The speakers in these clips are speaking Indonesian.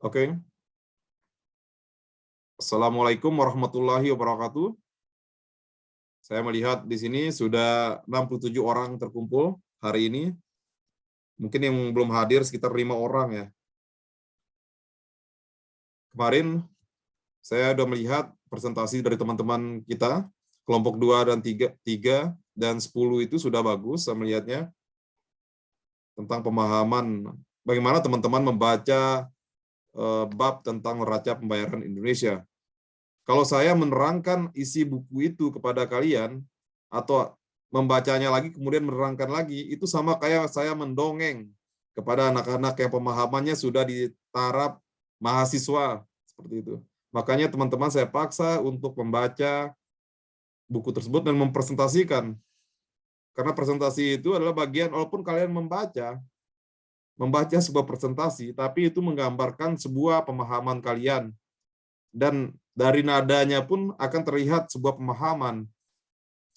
Oke. Assalamualaikum warahmatullahi wabarakatuh. Saya melihat di sini sudah 67 orang terkumpul hari ini. Mungkin yang belum hadir sekitar 5 orang ya. Kemarin saya sudah melihat presentasi dari teman-teman kita, kelompok 2 dan 3 dan 10 itu sudah bagus saya melihatnya. Tentang pemahaman bagaimana teman-teman membaca bab tentang neraca pembayaran Indonesia. Kalau saya menerangkan isi buku itu kepada kalian, atau membacanya lagi kemudian menerangkan lagi, itu sama kayak saya mendongeng kepada anak-anak yang pemahamannya sudah di taraf mahasiswa, seperti itu. Makanya teman-teman saya paksa untuk membaca buku tersebut dan mempresentasikan. Karena presentasi itu adalah bagian, walaupun kalian membaca sebuah presentasi, tapi itu menggambarkan sebuah pemahaman kalian. Dan dari nadanya pun akan terlihat sebuah pemahaman.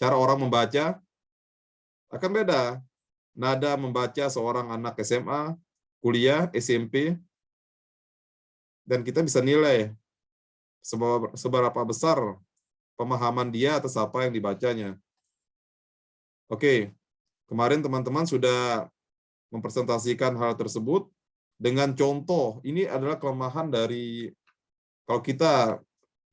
Cara orang membaca akan beda. Nada membaca seorang anak SMA, kuliah, SMP, dan kita bisa nilai seberapa besar pemahaman dia atas apa yang dibacanya. Oke, kemarin teman-teman sudah mempresentasikan hal tersebut dengan contoh. Ini adalah kelemahan dari kalau kita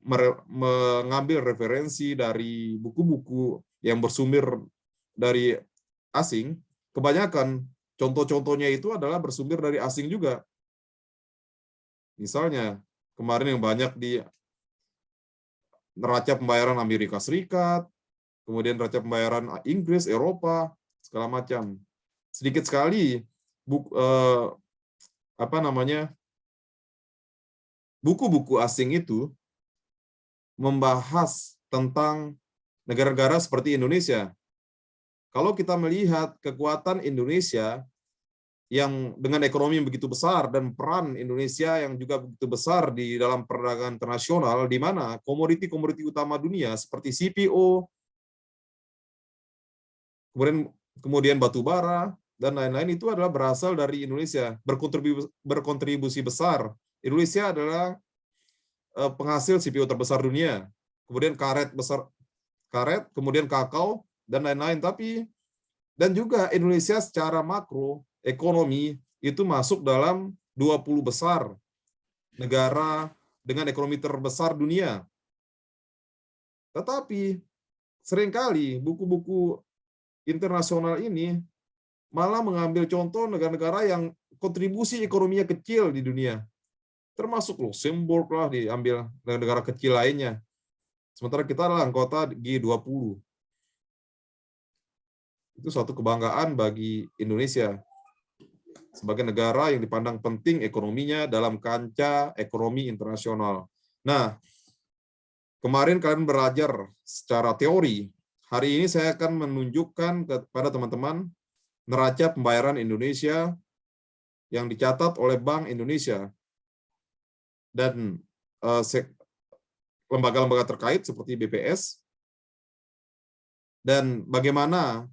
mengambil referensi dari buku-buku yang bersumber dari asing, kebanyakan contoh-contohnya itu adalah bersumber dari asing juga. Misalnya, kemarin yang banyak di neraca pembayaran Amerika Serikat, kemudian neraca pembayaran Inggris, Eropa, segala macam. Sedikit sekali buku-buku asing itu membahas tentang negara-negara seperti Indonesia. Kalau kita melihat kekuatan Indonesia yang dengan ekonomi yang begitu besar dan peran Indonesia yang juga begitu besar di dalam perdagangan internasional, di mana komoditi-komoditi utama dunia seperti CPO, kemudian batu bara, dan lain-lain itu adalah berasal dari Indonesia, berkontribusi besar. Indonesia adalah penghasil CPO terbesar dunia, kemudian karet, kemudian kakao, dan lain-lain. Dan juga Indonesia secara makro ekonomi itu masuk dalam 20 besar negara dengan ekonomi terbesar dunia. Tetapi seringkali buku-buku internasional ini malah mengambil contoh negara-negara yang kontribusi ekonominya kecil di dunia. Termasuk Luxembourg lah diambil negara kecil lainnya. Sementara kita adalah anggota G20. Itu suatu kebanggaan bagi Indonesia sebagai negara yang dipandang penting ekonominya dalam kancah ekonomi internasional. Nah, kemarin kalian belajar secara teori. Hari ini saya akan menunjukkan kepada teman-teman neraca pembayaran Indonesia yang dicatat oleh Bank Indonesia dan lembaga-lembaga terkait seperti BPS, dan bagaimana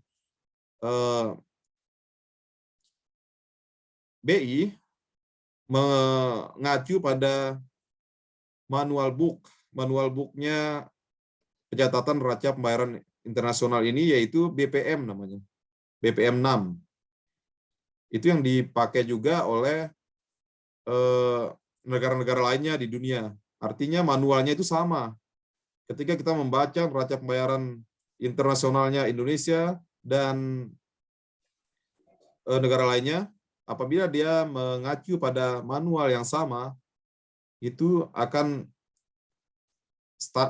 BI mengacu pada manual book-nya pencatatan neraca pembayaran internasional ini, yaitu BPM namanya. BPM 6. Itu yang dipakai juga oleh negara-negara lainnya di dunia. Artinya manualnya itu sama. Ketika kita membaca neraca pembayaran internasionalnya Indonesia dan negara lainnya, apabila dia mengacu pada manual yang sama, itu akan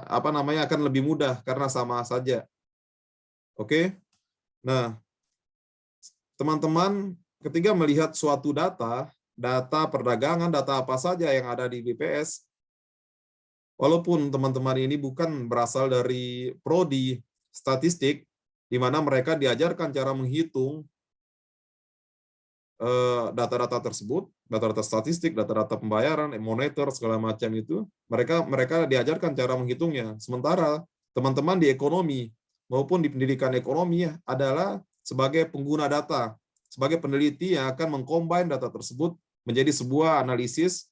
akan lebih mudah karena sama saja. Oke. Nah, teman-teman ketika melihat suatu data perdagangan, data apa saja yang ada di BPS, walaupun teman-teman ini bukan berasal dari prodi statistik, di mana mereka diajarkan cara menghitung data-data tersebut, data-data statistik, data-data pembayaran, moneter, segala macam itu, mereka diajarkan cara menghitungnya. Sementara teman-teman di ekonomi maupun di pendidikan ekonomi adalah sebagai pengguna data, sebagai peneliti yang akan mengcombine data tersebut menjadi sebuah analisis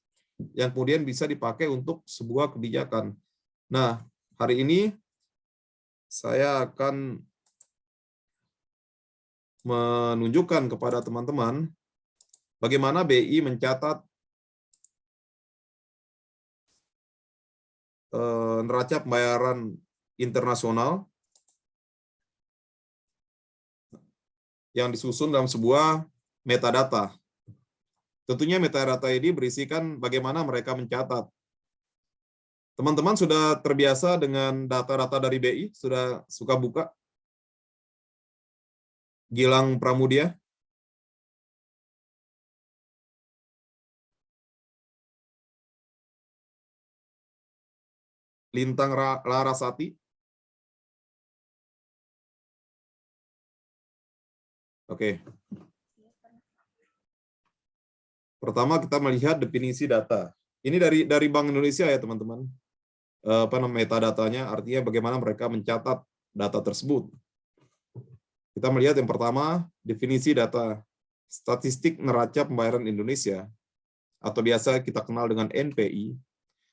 yang kemudian bisa dipakai untuk sebuah kebijakan. Nah, hari ini saya akan menunjukkan kepada teman-teman bagaimana BI mencatat neraca pembayaran internasional yang disusun dalam sebuah metadata. Tentunya metadata ini berisikan bagaimana mereka mencatat. Teman-teman sudah terbiasa dengan data-data dari BI? Sudah suka buka? Gilang Pramudia? Lintang Larasati? Oke. Pertama kita melihat definisi data. Ini dari Bank Indonesia ya teman-teman. Apa namanya metadatanya, artinya bagaimana mereka mencatat data tersebut. Kita melihat yang pertama, definisi data. Statistik neraca pembayaran Indonesia, atau biasa kita kenal dengan NPI,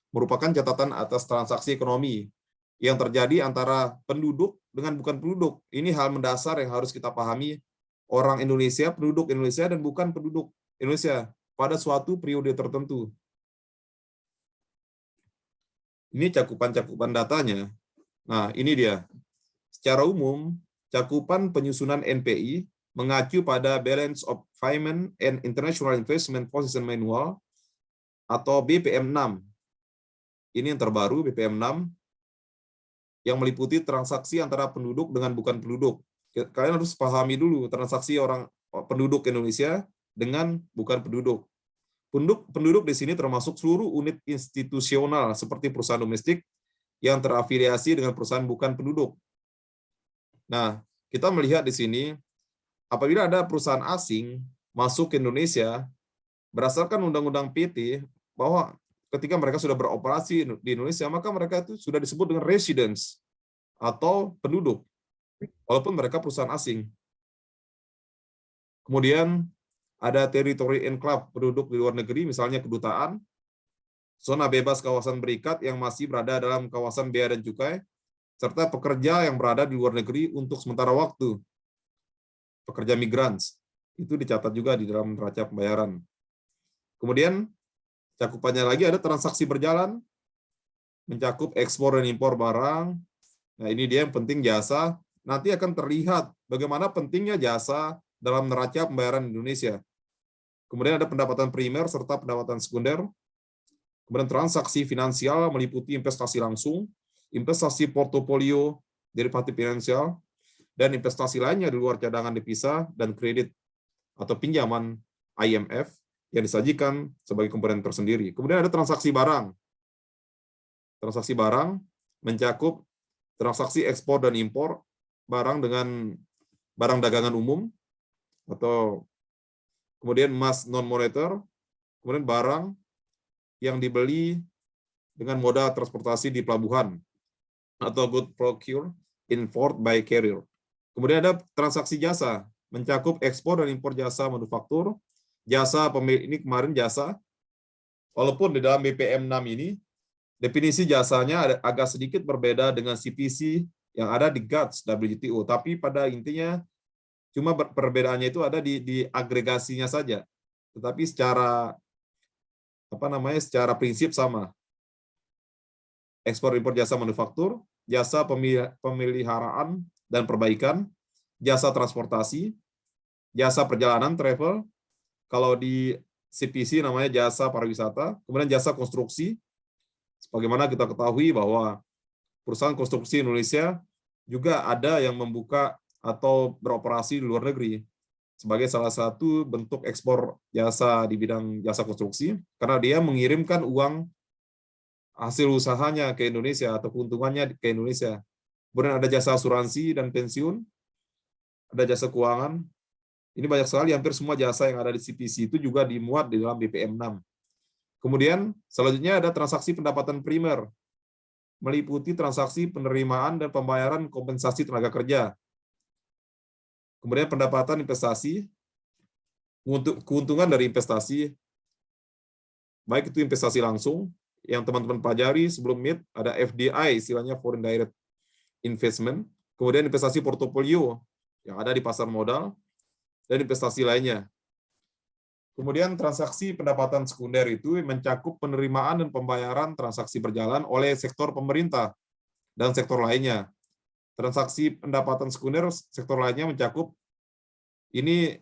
merupakan catatan atas transaksi ekonomi yang terjadi antara penduduk dengan bukan penduduk. Ini hal mendasar yang harus kita pahami. Orang Indonesia, penduduk Indonesia, dan bukan penduduk Indonesia pada suatu periode tertentu. Ini cakupan-cakupan datanya. Nah, ini dia. Secara umum, cakupan penyusunan NPI mengacu pada Balance of Payment and International Investment Position Manual atau BPM6. Ini yang terbaru, BPM6, yang meliputi transaksi antara penduduk dengan bukan penduduk. Kalian harus pahami dulu transaksi orang penduduk Indonesia dengan bukan penduduk. Penduduk di sini termasuk seluruh unit institusional seperti perusahaan domestik yang terafiliasi dengan perusahaan bukan penduduk. Nah, kita melihat di sini, apabila ada perusahaan asing masuk ke Indonesia, berdasarkan Undang-Undang PT, bahwa ketika mereka sudah beroperasi di Indonesia, maka mereka itu sudah disebut dengan residents atau penduduk, walaupun mereka perusahaan asing. Kemudian ada teritori enclave penduduk di luar negeri, misalnya kedutaan, zona bebas kawasan berikat yang masih berada dalam kawasan bea dan cukai, serta pekerja yang berada di luar negeri untuk sementara waktu. Pekerja migran, itu dicatat juga di dalam neraca pembayaran. Kemudian, cakupannya lagi ada transaksi berjalan, mencakup ekspor dan impor barang. Nah, ini dia yang penting jasa. Nanti akan terlihat bagaimana pentingnya jasa dalam neraca pembayaran Indonesia. Kemudian ada pendapatan primer serta pendapatan sekunder. Kemudian transaksi finansial meliputi investasi langsung, investasi portofolio derivatif finansial, dan investasi lainnya di luar cadangan devisa dan kredit atau pinjaman IMF yang disajikan sebagai komponen tersendiri. Kemudian ada transaksi barang. Transaksi barang mencakup transaksi ekspor dan impor barang dengan barang dagangan umum, atau kemudian mass non-moneter, kemudian barang yang dibeli dengan moda transportasi di pelabuhan, atau good procure import by carrier. Kemudian ada transaksi jasa, mencakup ekspor dan impor jasa manufaktur, jasa pemilik, ini kemarin jasa, walaupun di dalam BPM6 ini, definisi jasanya agak sedikit berbeda dengan CPC yang ada di GATS WTO, tapi pada intinya cuma perbedaannya itu ada di agregasinya saja, tetapi secara secara prinsip sama. Ekspor impor jasa manufaktur, jasa pemeliharaan dan perbaikan, jasa transportasi, jasa perjalanan travel, kalau di CPC namanya jasa pariwisata, kemudian jasa konstruksi. Sebagaimana kita ketahui bahwa perusahaan konstruksi Indonesia juga ada yang membuka atau beroperasi di luar negeri sebagai salah satu bentuk ekspor jasa di bidang jasa konstruksi, karena dia mengirimkan uang hasil usahanya ke Indonesia atau keuntungannya ke Indonesia. Kemudian ada jasa asuransi dan pensiun, ada jasa keuangan. Ini banyak sekali, hampir semua jasa yang ada di CPC itu juga dimuat di dalam BPM6. Kemudian selanjutnya ada transaksi pendapatan primer, meliputi transaksi penerimaan dan pembayaran kompensasi tenaga kerja. Kemudian pendapatan investasi, untuk keuntungan dari investasi, baik itu investasi langsung yang teman-teman pelajari sebelum MIT, ada FDI, istilahnya Foreign Direct Investment, kemudian investasi portofolio yang ada di pasar modal, dan investasi lainnya. Kemudian transaksi pendapatan sekunder itu mencakup penerimaan dan pembayaran transaksi berjalan oleh sektor pemerintah dan sektor lainnya. Transaksi pendapatan sekunder sektor lainnya mencakup ini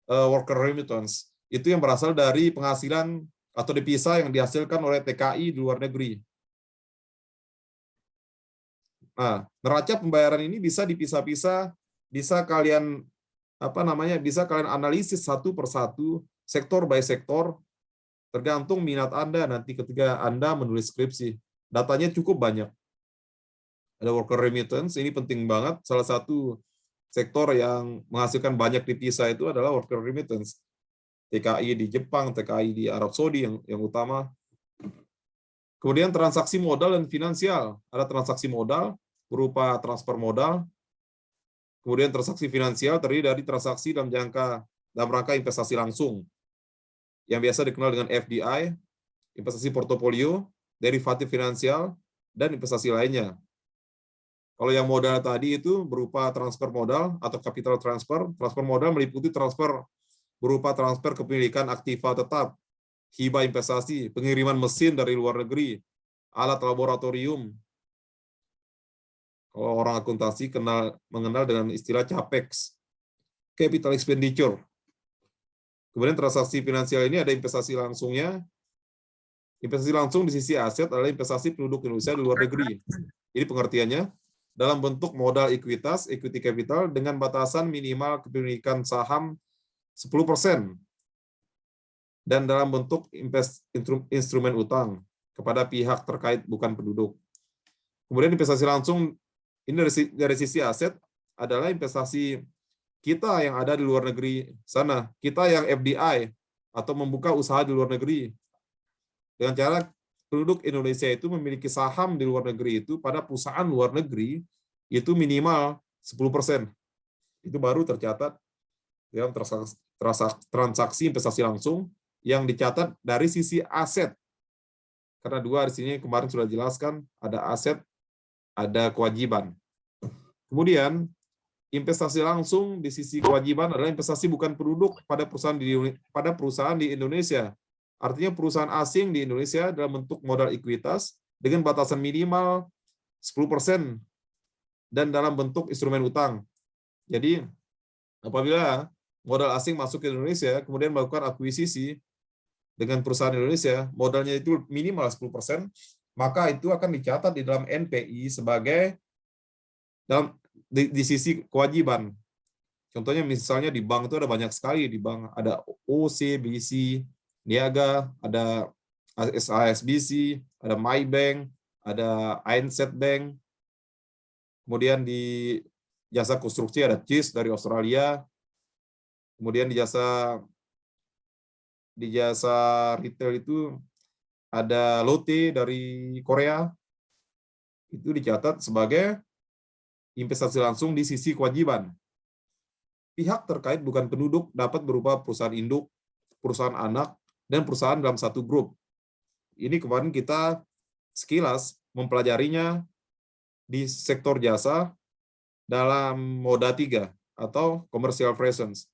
worker remittance, itu yang berasal dari penghasilan atau devisa yang dihasilkan oleh TKI di luar negeri. Nah, neraca pembayaran ini bisa dipisah-pisah, bisa kalian bisa kalian analisis satu persatu, sektor by sektor, tergantung minat Anda nanti ketika Anda menulis skripsi. Datanya cukup banyak. Ada worker remittance, ini penting banget. Salah satu sektor yang menghasilkan banyak devisa itu adalah worker remittance. TKI di Jepang, TKI di Arab Saudi yang utama. Kemudian transaksi modal dan finansial. Ada transaksi modal berupa transfer modal. Kemudian transaksi finansial terdiri dari transaksi dalam rangka investasi langsung, yang biasa dikenal dengan FDI, investasi portofolio, derivatif finansial, dan investasi lainnya. Kalau yang modal tadi itu berupa transfer modal atau capital transfer. Transfer modal meliputi transfer berupa transfer kepemilikan aktiva tetap, hibah investasi, pengiriman mesin dari luar negeri, alat laboratorium. Kalau orang akuntansi mengenal dengan istilah CAPEX, capital expenditure. Kemudian transaksi finansial ini ada investasi langsungnya. Investasi langsung di sisi aset adalah investasi penduduk Indonesia di luar negeri. Jadi pengertiannya, dalam bentuk modal ekuitas, equity capital, dengan batasan minimal kepemilikan saham 10%, dan dalam bentuk instrumen utang kepada pihak terkait bukan penduduk. Kemudian investasi langsung ini dari sisi aset adalah investasi kita yang ada di luar negeri sana, kita yang FDI atau membuka usaha di luar negeri. Dengan cara penduduk Indonesia itu memiliki saham di luar negeri itu pada perusahaan luar negeri itu minimal 10%. Itu baru tercatat dalam transaksi investasi langsung yang dicatat dari sisi aset. Karena dua di sini kemarin sudah jelaskan, ada aset, ada kewajiban. Kemudian investasi langsung di sisi kewajiban adalah investasi bukan penduduk pada perusahaan di Indonesia. Artinya perusahaan asing di Indonesia dalam bentuk modal ekuitas dengan batasan minimal 10% dan dalam bentuk instrumen utang. Jadi apabila modal asing masuk ke Indonesia, kemudian melakukan akuisisi dengan perusahaan Indonesia, modalnya itu minimal 10%, maka itu akan dicatat di dalam NPI sebagai di sisi kewajiban. Contohnya misalnya di bank itu ada banyak sekali, di bank ada OC, BC, Niaga, ada SASBC, ada MyBank, ada Ainsett Bank. Kemudian di jasa konstruksi ada CIS dari Australia. Kemudian di jasa retail itu ada Lotte dari Korea. Itu dicatat sebagai investasi langsung di sisi kewajiban. Pihak terkait bukan penduduk dapat berupa perusahaan induk, perusahaan anak, dan perusahaan dalam satu grup. Ini kemarin kita sekilas mempelajarinya di sektor jasa dalam moda 3 atau commercial presence.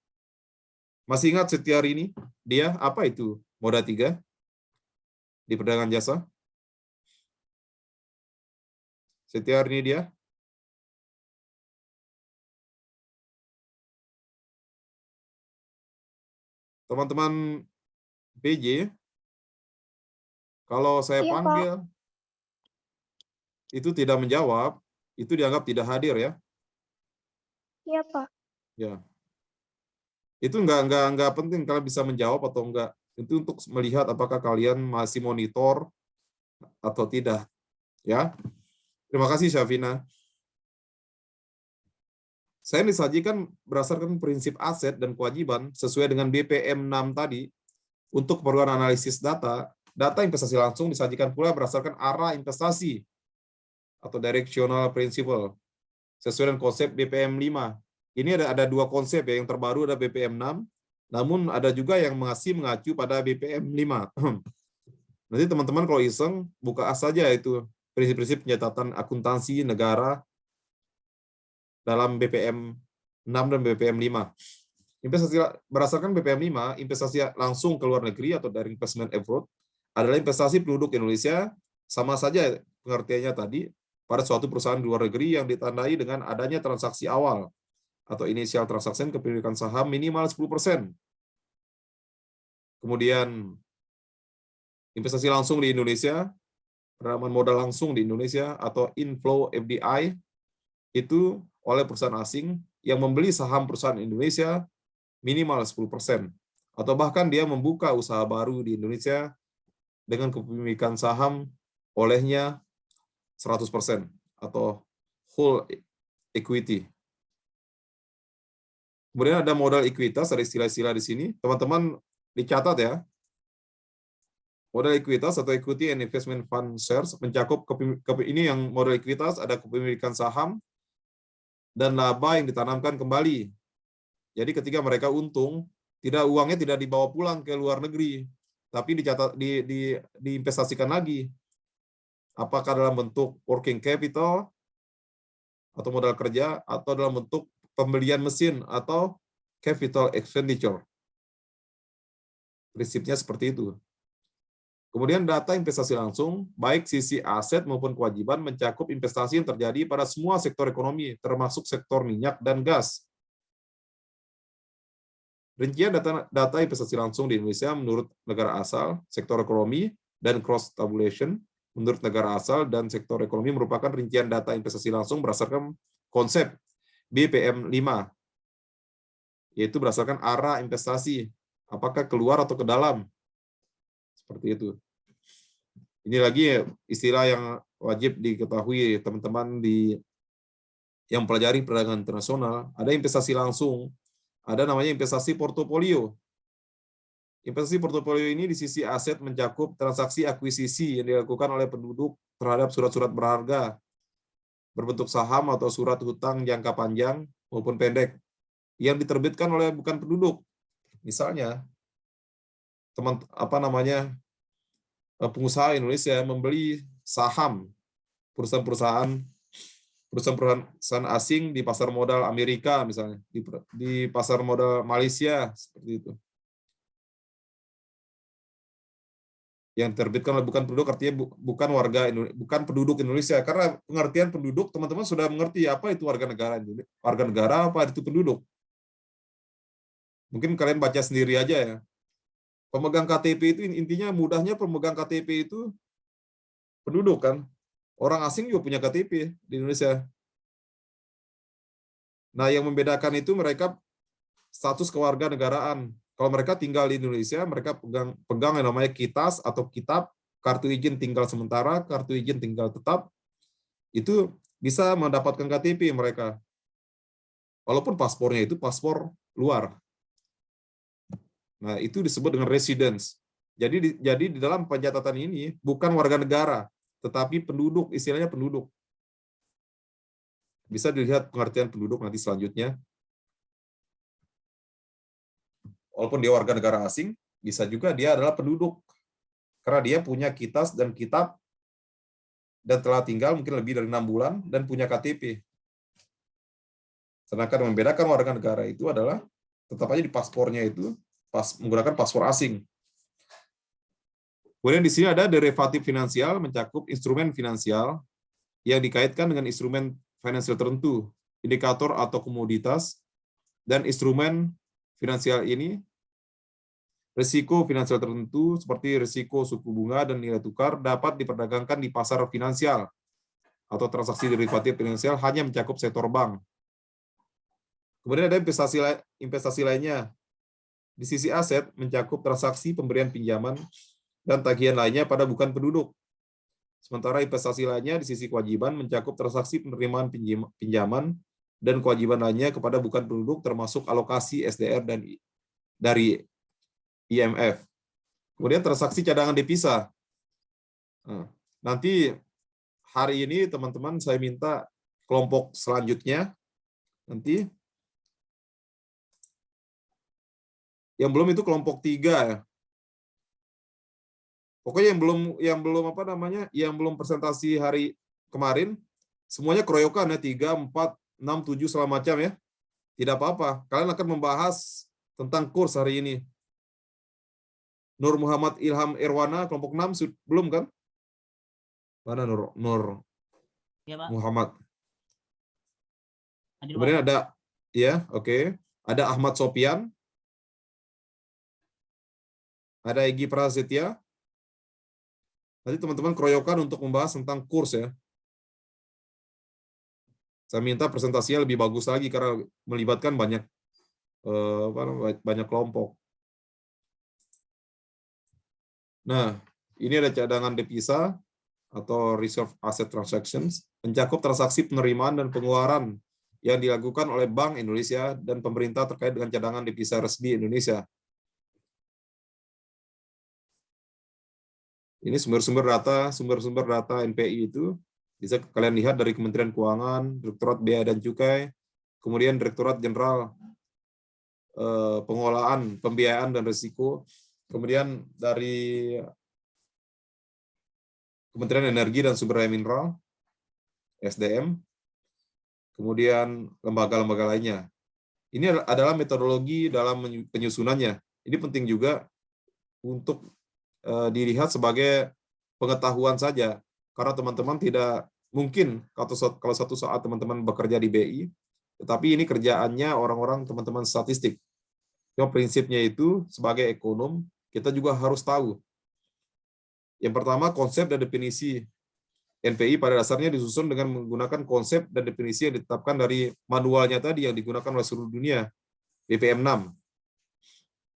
Masih ingat Setiar ini? Dia apa itu moda 3 di perdagangan jasa? Setiar ini dia. Teman-teman PJ, kalau saya panggil, Pak, itu tidak menjawab, itu dianggap tidak hadir ya? Iya, Pak. Ya. Itu enggak penting kalian bisa menjawab atau enggak. Itu untuk melihat apakah kalian masih monitor atau tidak. Ya. Terima kasih Syafina. Saya disajikan berdasarkan prinsip aset dan kewajiban sesuai dengan BPM 6 tadi. Untuk keperluan analisis data, data investasi langsung disajikan pula berdasarkan arah investasi atau directional principle sesuai dengan konsep BPM 5. Ini ada dua konsep ya, yang terbaru ada BPM 6, namun ada juga yang masih mengacu pada BPM 5. Nanti teman-teman kalau iseng, buka saja itu prinsip-prinsip pencatatan akuntansi negara dalam BPM 6 dan BPM 5. Investasi berdasarkan BPM 5, investasi langsung ke luar negeri atau direct investment abroad adalah investasi penduduk Indonesia, sama saja pengertiannya tadi, pada suatu perusahaan di luar negeri yang ditandai dengan adanya transaksi awal atau initial transaction kepemilikan saham minimal 10%. Kemudian investasi langsung di Indonesia, penanaman modal langsung di Indonesia atau inflow FDI itu oleh perusahaan asing yang membeli saham perusahaan Indonesia minimal 10%. Atau bahkan dia membuka usaha baru di Indonesia dengan kepemilikan saham olehnya 100% atau whole equity. Kemudian ada modal ekuitas, ada istilah-istilah di sini. Teman-teman dicatat ya. Modal ekuitas atau equity and investment fund shares mencakup ini yang modal ekuitas ada kepemilikan saham dan laba yang ditanamkan kembali. Jadi ketika mereka untung, uangnya tidak dibawa pulang ke luar negeri, tapi dicatat diinvestasikan lagi. Apakah dalam bentuk working capital atau modal kerja atau dalam bentuk pembelian mesin atau capital expenditure. Prinsipnya seperti itu. Kemudian data investasi langsung, baik sisi aset maupun kewajiban mencakup investasi yang terjadi pada semua sektor ekonomi, termasuk sektor minyak dan gas. Rincian data investasi langsung di Indonesia menurut negara asal, sektor ekonomi, dan cross tabulation menurut negara asal dan sektor ekonomi merupakan rincian data investasi langsung berdasarkan konsep BPM 5, yaitu berdasarkan arah investasi, apakah keluar atau ke dalam. Seperti itu. Ini lagi istilah yang wajib diketahui teman-teman yang pelajari perdagangan internasional. Ada investasi langsung, ada namanya investasi portofolio. Investasi portofolio ini di sisi aset mencakup transaksi akuisisi yang dilakukan oleh penduduk terhadap surat-surat berharga berbentuk saham atau surat hutang jangka panjang maupun pendek yang diterbitkan oleh bukan penduduk. Misalnya pengusaha Indonesia membeli saham perusahaan asing di pasar modal Amerika misalnya, di pasar modal Malaysia seperti itu. Yang diterbitkan oleh bukan penduduk artinya bukan penduduk Indonesia, karena pengertian penduduk teman-teman sudah mengerti apa itu warga negara apa itu penduduk. Mungkin kalian baca sendiri aja ya. Pemegang KTP itu intinya mudahnya pemegang KTP itu penduduk kan. Orang asing juga punya KTP di Indonesia. Nah, yang membedakan itu mereka status kewarganegaraan. Kalau mereka tinggal di Indonesia, mereka pegang yang namanya KITAS atau kitab, kartu izin tinggal sementara, kartu izin tinggal tetap, itu bisa mendapatkan KTP mereka. Walaupun paspornya itu paspor luar. Nah, itu disebut dengan residence. Jadi di dalam pencatatan ini bukan warga negara, tetapi penduduk, istilahnya penduduk. Bisa dilihat pengertian penduduk nanti selanjutnya. Walaupun dia warga negara asing, bisa juga dia adalah penduduk. Karena dia punya KITAS dan kitab, dan telah tinggal mungkin lebih dari 6 bulan, dan punya KTP. Sedangkan membedakan warga negara itu adalah, tetap aja di paspornya itu, menggunakan paspor asing. Kemudian di sini ada derivatif finansial, mencakup instrumen finansial yang dikaitkan dengan instrumen finansial tertentu, indikator atau komoditas, dan instrumen finansial ini risiko finansial tertentu seperti risiko suku bunga dan nilai tukar dapat diperdagangkan di pasar finansial atau transaksi derivatif finansial hanya mencakup sektor bank. Kemudian ada investasi lainnya. Di sisi aset mencakup transaksi pemberian pinjaman dan tagihan lainnya pada bukan penduduk. Sementara investasi lainnya di sisi kewajiban mencakup transaksi penerimaan pinjaman dan kewajiban lainnya kepada bukan penduduk termasuk alokasi SDR dan dari IMF. Kemudian transaksi cadangan devisa. Nanti hari ini teman-teman saya minta kelompok selanjutnya nanti yang belum itu kelompok 3 ya. Pokoknya yang belum apa namanya, yang belum presentasi hari kemarin, semuanya keroyokan ya, 3, 4, 6, 7 segala macam ya. Tidak apa-apa. Kalian akan membahas tentang kurs hari ini. Nur Muhammad Ilham Irwana kelompok 6 belum kan? Mana Nur Ya, Pak. Muhammad. Hadir, Kemudian Pak. ada ya, oke. Ada Ahmad Sopian. Ada Egy Prasetya. Nanti teman-teman keroyokan untuk membahas tentang kurs ya. Saya minta presentasinya lebih bagus lagi karena melibatkan banyak kelompok. Nah, ini ada cadangan devisa atau reserve asset transactions, mencakup transaksi penerimaan dan pengeluaran yang dilakukan oleh Bank Indonesia dan pemerintah terkait dengan cadangan devisa resmi Indonesia. Ini sumber-sumber data NPI itu bisa kalian lihat dari Kementerian Keuangan, Direktorat Bea dan Cukai, kemudian Direktorat Jenderal Pengelolaan Pembiayaan dan Risiko, kemudian dari Kementerian Energi dan Sumber Daya Mineral, SDM, kemudian lembaga-lembaga lainnya. Ini adalah metodologi dalam penyusunannya. Ini penting juga untuk dilihat sebagai pengetahuan saja, karena teman-teman tidak mungkin kalau satu saat teman-teman bekerja di BI, tetapi ini kerjaannya orang-orang teman-teman statistik. Yang prinsipnya itu sebagai ekonom kita juga harus tahu. Yang pertama, konsep dan definisi. NPI pada dasarnya disusun dengan menggunakan konsep dan definisi yang ditetapkan dari manualnya tadi yang digunakan oleh seluruh dunia, BPM 6.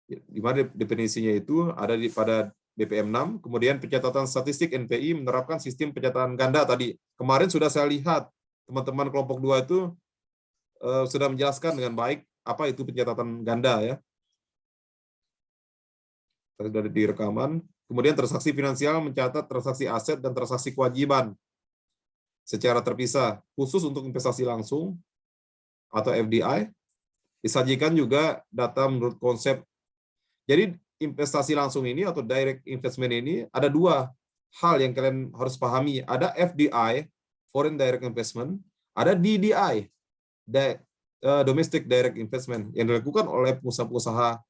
Di mana definisinya itu ada pada BPM 6, kemudian pencatatan statistik NPI menerapkan sistem pencatatan ganda tadi. Kemarin sudah saya lihat teman-teman kelompok 2 itu sudah menjelaskan dengan baik apa itu pencatatan ganda ya. Sudah di rekaman. Kemudian transaksi finansial mencatat transaksi aset dan transaksi kewajiban secara terpisah, khusus untuk investasi langsung atau FDI. Disajikan juga data menurut konsep. Jadi investasi langsung ini atau direct investment ini ada dua hal yang kalian harus pahami. Ada FDI, foreign direct investment, ada DDI, domestic direct investment, yang dilakukan oleh pengusaha-pengusaha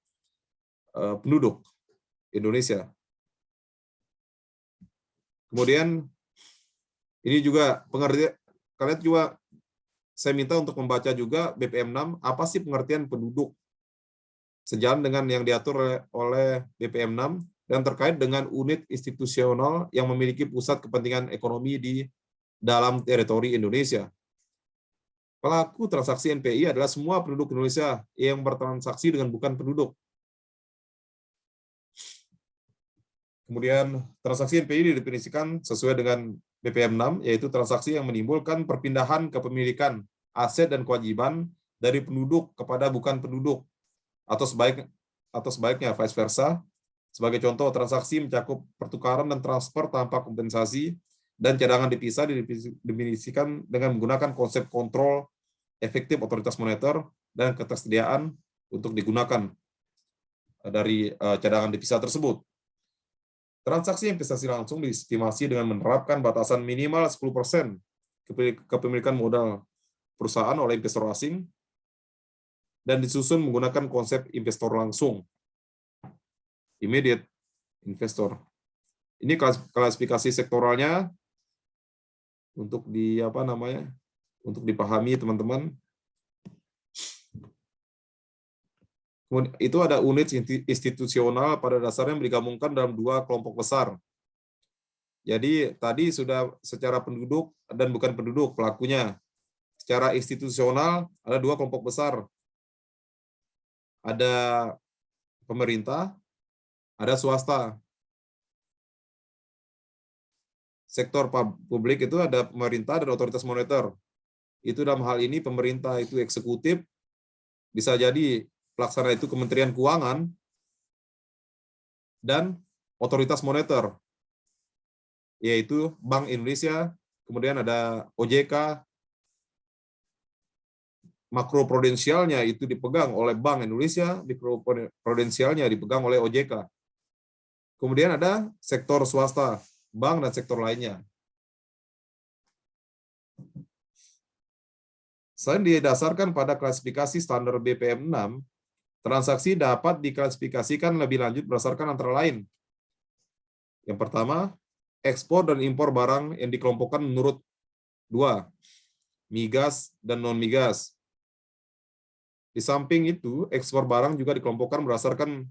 penduduk Indonesia. Kemudian ini juga pengertian, kalian juga saya minta untuk membaca juga BPM 6, apa sih pengertian penduduk? Sejalan dengan yang diatur oleh BPM 6 dan terkait dengan unit institusional yang memiliki pusat kepentingan ekonomi di dalam teritori Indonesia. Pelaku transaksi NPI adalah semua penduduk Indonesia yang bertransaksi dengan bukan penduduk. Kemudian transaksi NPI didefinisikan sesuai dengan BPM 6, yaitu transaksi yang menimbulkan perpindahan kepemilikan aset dan kewajiban dari penduduk kepada bukan penduduk, atau sebaliknya vice versa. Sebagai contoh, transaksi mencakup pertukaran dan transfer tanpa kompensasi, dan cadangan devisa didefinisikan dengan menggunakan konsep kontrol efektif otoritas moneter dan ketersediaan untuk digunakan dari cadangan devisa tersebut. Transaksi investasi langsung diestimasi dengan menerapkan batasan minimal 10% kepemilikan modal perusahaan oleh investor asing dan disusun menggunakan konsep investor langsung, immediate investor. Ini klasifikasi sektoralnya untuk untuk dipahami teman-teman. Itu ada unit institusional pada dasarnya digabungkan dalam dua kelompok besar. Jadi tadi sudah secara penduduk dan bukan penduduk pelakunya. Secara institusional ada dua kelompok besar. Ada pemerintah, ada swasta. Sektor publik itu ada pemerintah dan otoritas moneter. Itu dalam hal ini pemerintah itu eksekutif, bisa jadi pelaksana itu Kementerian Keuangan, dan otoritas moneter, yaitu Bank Indonesia, kemudian ada OJK, makroprudensialnya itu dipegang oleh Bank Indonesia, mikroprudensialnya dipegang oleh OJK. Kemudian ada sektor swasta, bank dan sektor lainnya. Selain didasarkan pada klasifikasi standar BPM 6, transaksi dapat diklasifikasikan lebih lanjut berdasarkan antara lain. Yang pertama, ekspor dan impor barang yang dikelompokkan menurut 2, migas dan non-migas. Di samping itu, ekspor barang juga dikelompokkan berdasarkan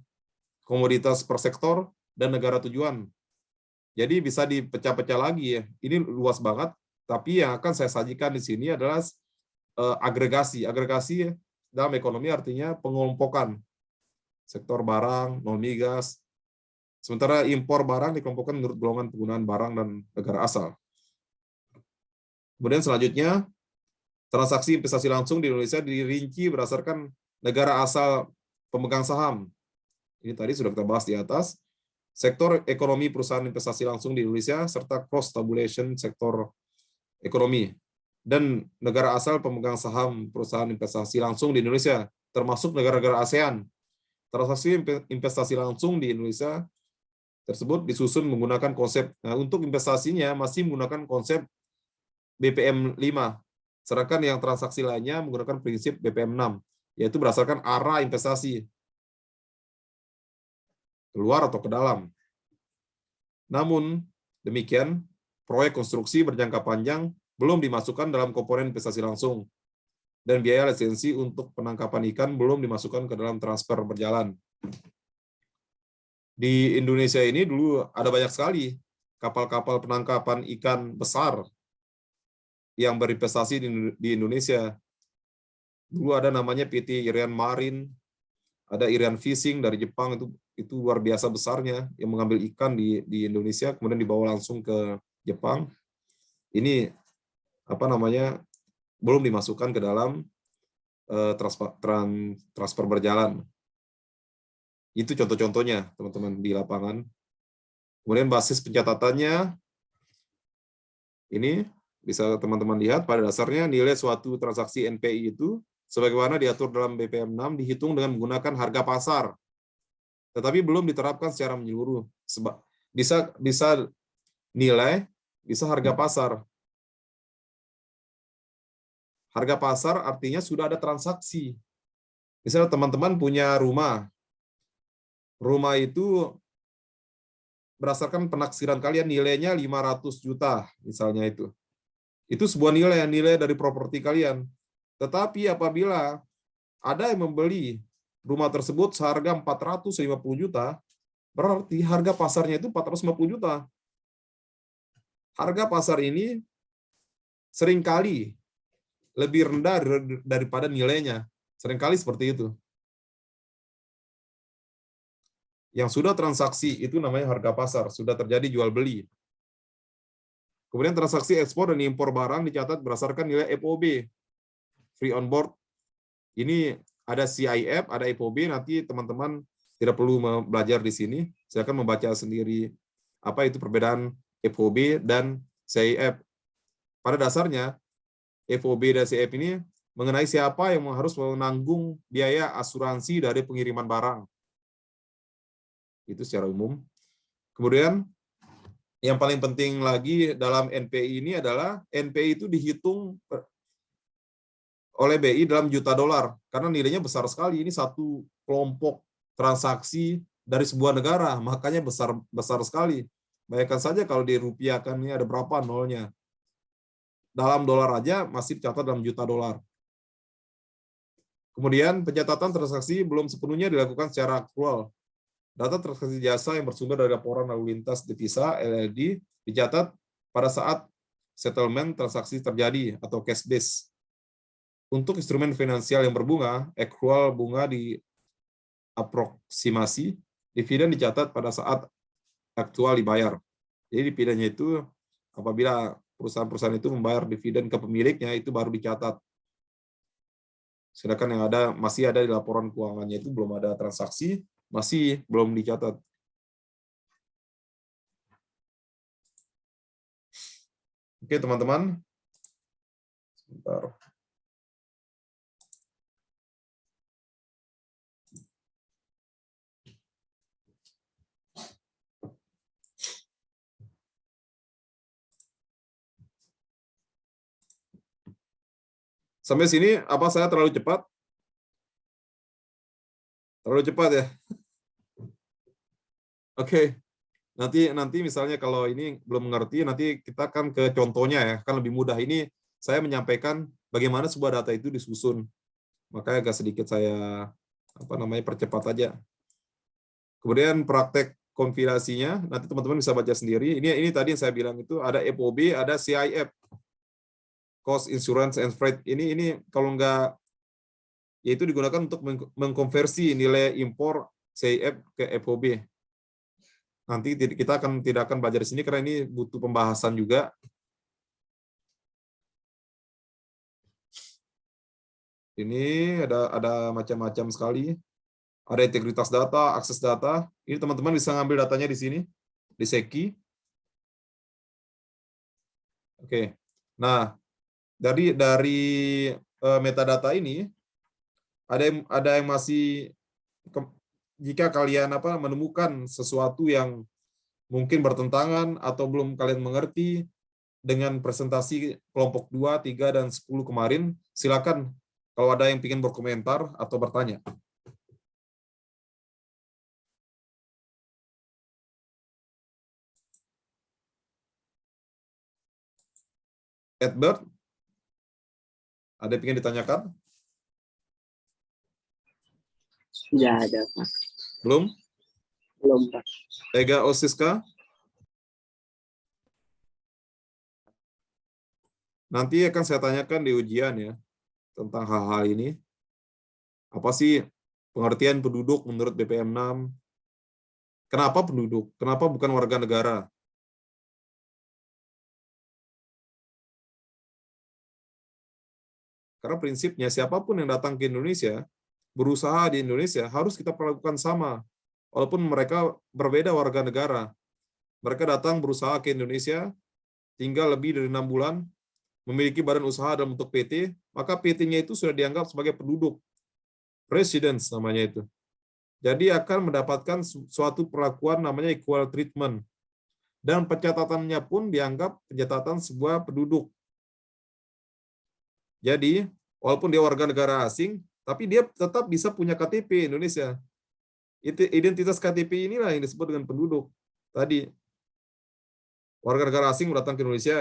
komoditas per sektor dan negara tujuan. Jadi bisa dipecah-pecah lagi ya. Ini luas banget, tapi yang akan saya sajikan di sini adalah agregasi. Agregasi dalam ekonomi artinya pengelompokan sektor barang, non-migas. Sementara impor barang dikelompokkan menurut golongan penggunaan barang dan negara asal. Kemudian selanjutnya, transaksi investasi langsung di Indonesia dirinci berdasarkan negara asal pemegang saham. Ini tadi sudah kita bahas di atas. Sektor ekonomi perusahaan investasi langsung di Indonesia, serta cross tabulation sektor ekonomi. Dan negara asal pemegang saham perusahaan investasi langsung di Indonesia, termasuk negara-negara ASEAN. Transaksi investasi langsung di Indonesia tersebut disusun menggunakan konsep, untuk investasinya masih menggunakan konsep BPM 5, sedangkan yang transaksi lainnya menggunakan prinsip BPM 6, yaitu berdasarkan arah investasi, keluar atau ke dalam. Namun, demikian, proyek konstruksi berjangka panjang belum dimasukkan dalam komponen investasi langsung, dan biaya lisensi untuk penangkapan ikan belum dimasukkan ke dalam transfer berjalan. Di Indonesia ini dulu ada banyak sekali kapal-kapal penangkapan ikan besar yang berinvestasi di Indonesia. Dulu ada namanya PT Irian Marine, ada Irian Fishing dari Jepang, itu luar biasa besarnya yang mengambil ikan di Indonesia kemudian dibawa langsung ke Jepang. Ini belum dimasukkan ke dalam transfer berjalan. Itu contoh-contohnya teman-teman di lapangan. Kemudian basis pencatatannya ini bisa teman-teman lihat, pada dasarnya nilai suatu transaksi NPI itu sebagaimana diatur dalam BPM 6 dihitung dengan menggunakan harga pasar, tetapi belum diterapkan secara menyeluruh. Bisa nilai, bisa harga pasar. Harga pasar artinya sudah ada transaksi. Misalnya teman-teman punya rumah. Rumah itu berdasarkan penaksiran kalian nilainya 500 juta misalnya itu. Itu sebuah nilai dari properti kalian. Tetapi apabila ada yang membeli rumah tersebut seharga 450 juta, berarti harga pasarnya itu 450 juta. Harga pasar ini seringkali lebih rendah daripada nilainya. Seringkali seperti itu. Yang sudah transaksi itu namanya harga pasar, sudah terjadi jual beli. Kemudian transaksi ekspor dan impor barang dicatat berdasarkan nilai FOB, free on board. Ini ada CIF, ada FOB, nanti teman-teman tidak perlu belajar di sini. Saya akan membaca sendiri apa itu perbedaan FOB dan CIF. Pada dasarnya, FOB dan CIF ini mengenai siapa yang harus menanggung biaya asuransi dari pengiriman barang. Itu secara umum. Kemudian, yang paling penting lagi dalam NPI ini adalah NPI itu dihitung oleh BI dalam juta dolar, karena nilainya besar sekali. Ini satu kelompok transaksi dari sebuah negara, makanya besar sekali. Bayangkan saja kalau dirupiahkan ini ada berapa nolnya. Dalam dolar aja masih dicatat dalam juta dolar. Kemudian pencatatan transaksi belum sepenuhnya dilakukan secara aktual. Data transaksi jasa yang bersumber dari laporan lalu lintas devisa LLD dicatat pada saat settlement transaksi terjadi atau cash base. Untuk instrumen finansial yang berbunga, accrual bunga diaproksimasi, dividen dicatat pada saat aktual dibayar. Jadi dividennya itu apabila perusahaan-perusahaan itu membayar dividen ke pemiliknya itu baru dicatat. Sedangkan yang masih ada di laporan keuangannya itu belum ada transaksi, masih belum dicatat. Oke, teman-teman. Sebentar. Sampai sini apa saya terlalu cepat? Terlalu cepat ya? Oke. Nanti misalnya kalau ini belum mengerti, nanti kita akan ke contohnya ya, kan lebih mudah. Ini saya menyampaikan bagaimana sebuah data itu disusun. Makanya agak sedikit saya percepat aja. Kemudian praktek konfigurasinya, nanti teman-teman bisa baca sendiri. Ini tadi yang saya bilang itu ada FOB, ada CIF, Cost Insurance and Freight. Ini kalau nggak, yaitu digunakan untuk mengkonversi nilai impor CIF ke FOB. Nanti kita tidak akan belajar di sini karena ini butuh pembahasan juga. Ini ada macam-macam sekali. Ada integritas data, akses data. Ini teman-teman bisa ngambil datanya di sini, di Seki. Oke. Nah, dari metadata ini ada yang masih, jika kalian menemukan sesuatu yang mungkin bertentangan atau belum kalian mengerti dengan presentasi kelompok 2, 3, dan 10 kemarin, silakan kalau ada yang ingin berkomentar atau bertanya. Edward, ada yang ingin ditanyakan? Sudah ada, Pak. Belum? Belum, Pak. Ega Osiska? Nanti akan saya tanyakan di ujian ya, tentang hal-hal ini. Apa sih pengertian penduduk menurut BPM 6? Kenapa penduduk? Kenapa bukan warga negara? Karena prinsipnya siapapun yang datang ke Indonesia, berusaha di Indonesia, harus kita perlakukan sama. Walaupun mereka berbeda warga negara. Mereka datang berusaha ke Indonesia, tinggal lebih dari 6 bulan, memiliki badan usaha dalam bentuk PT, maka PT-nya itu sudah dianggap sebagai penduduk. Residence namanya itu. Jadi akan mendapatkan suatu perlakuan namanya equal treatment. Dan pencatatannya pun dianggap pencatatan sebuah penduduk. Jadi, walaupun dia warga negara asing, tapi dia tetap bisa punya KTP Indonesia. Identitas KTP inilah yang disebut dengan penduduk. Tadi, warga negara asing datang ke Indonesia,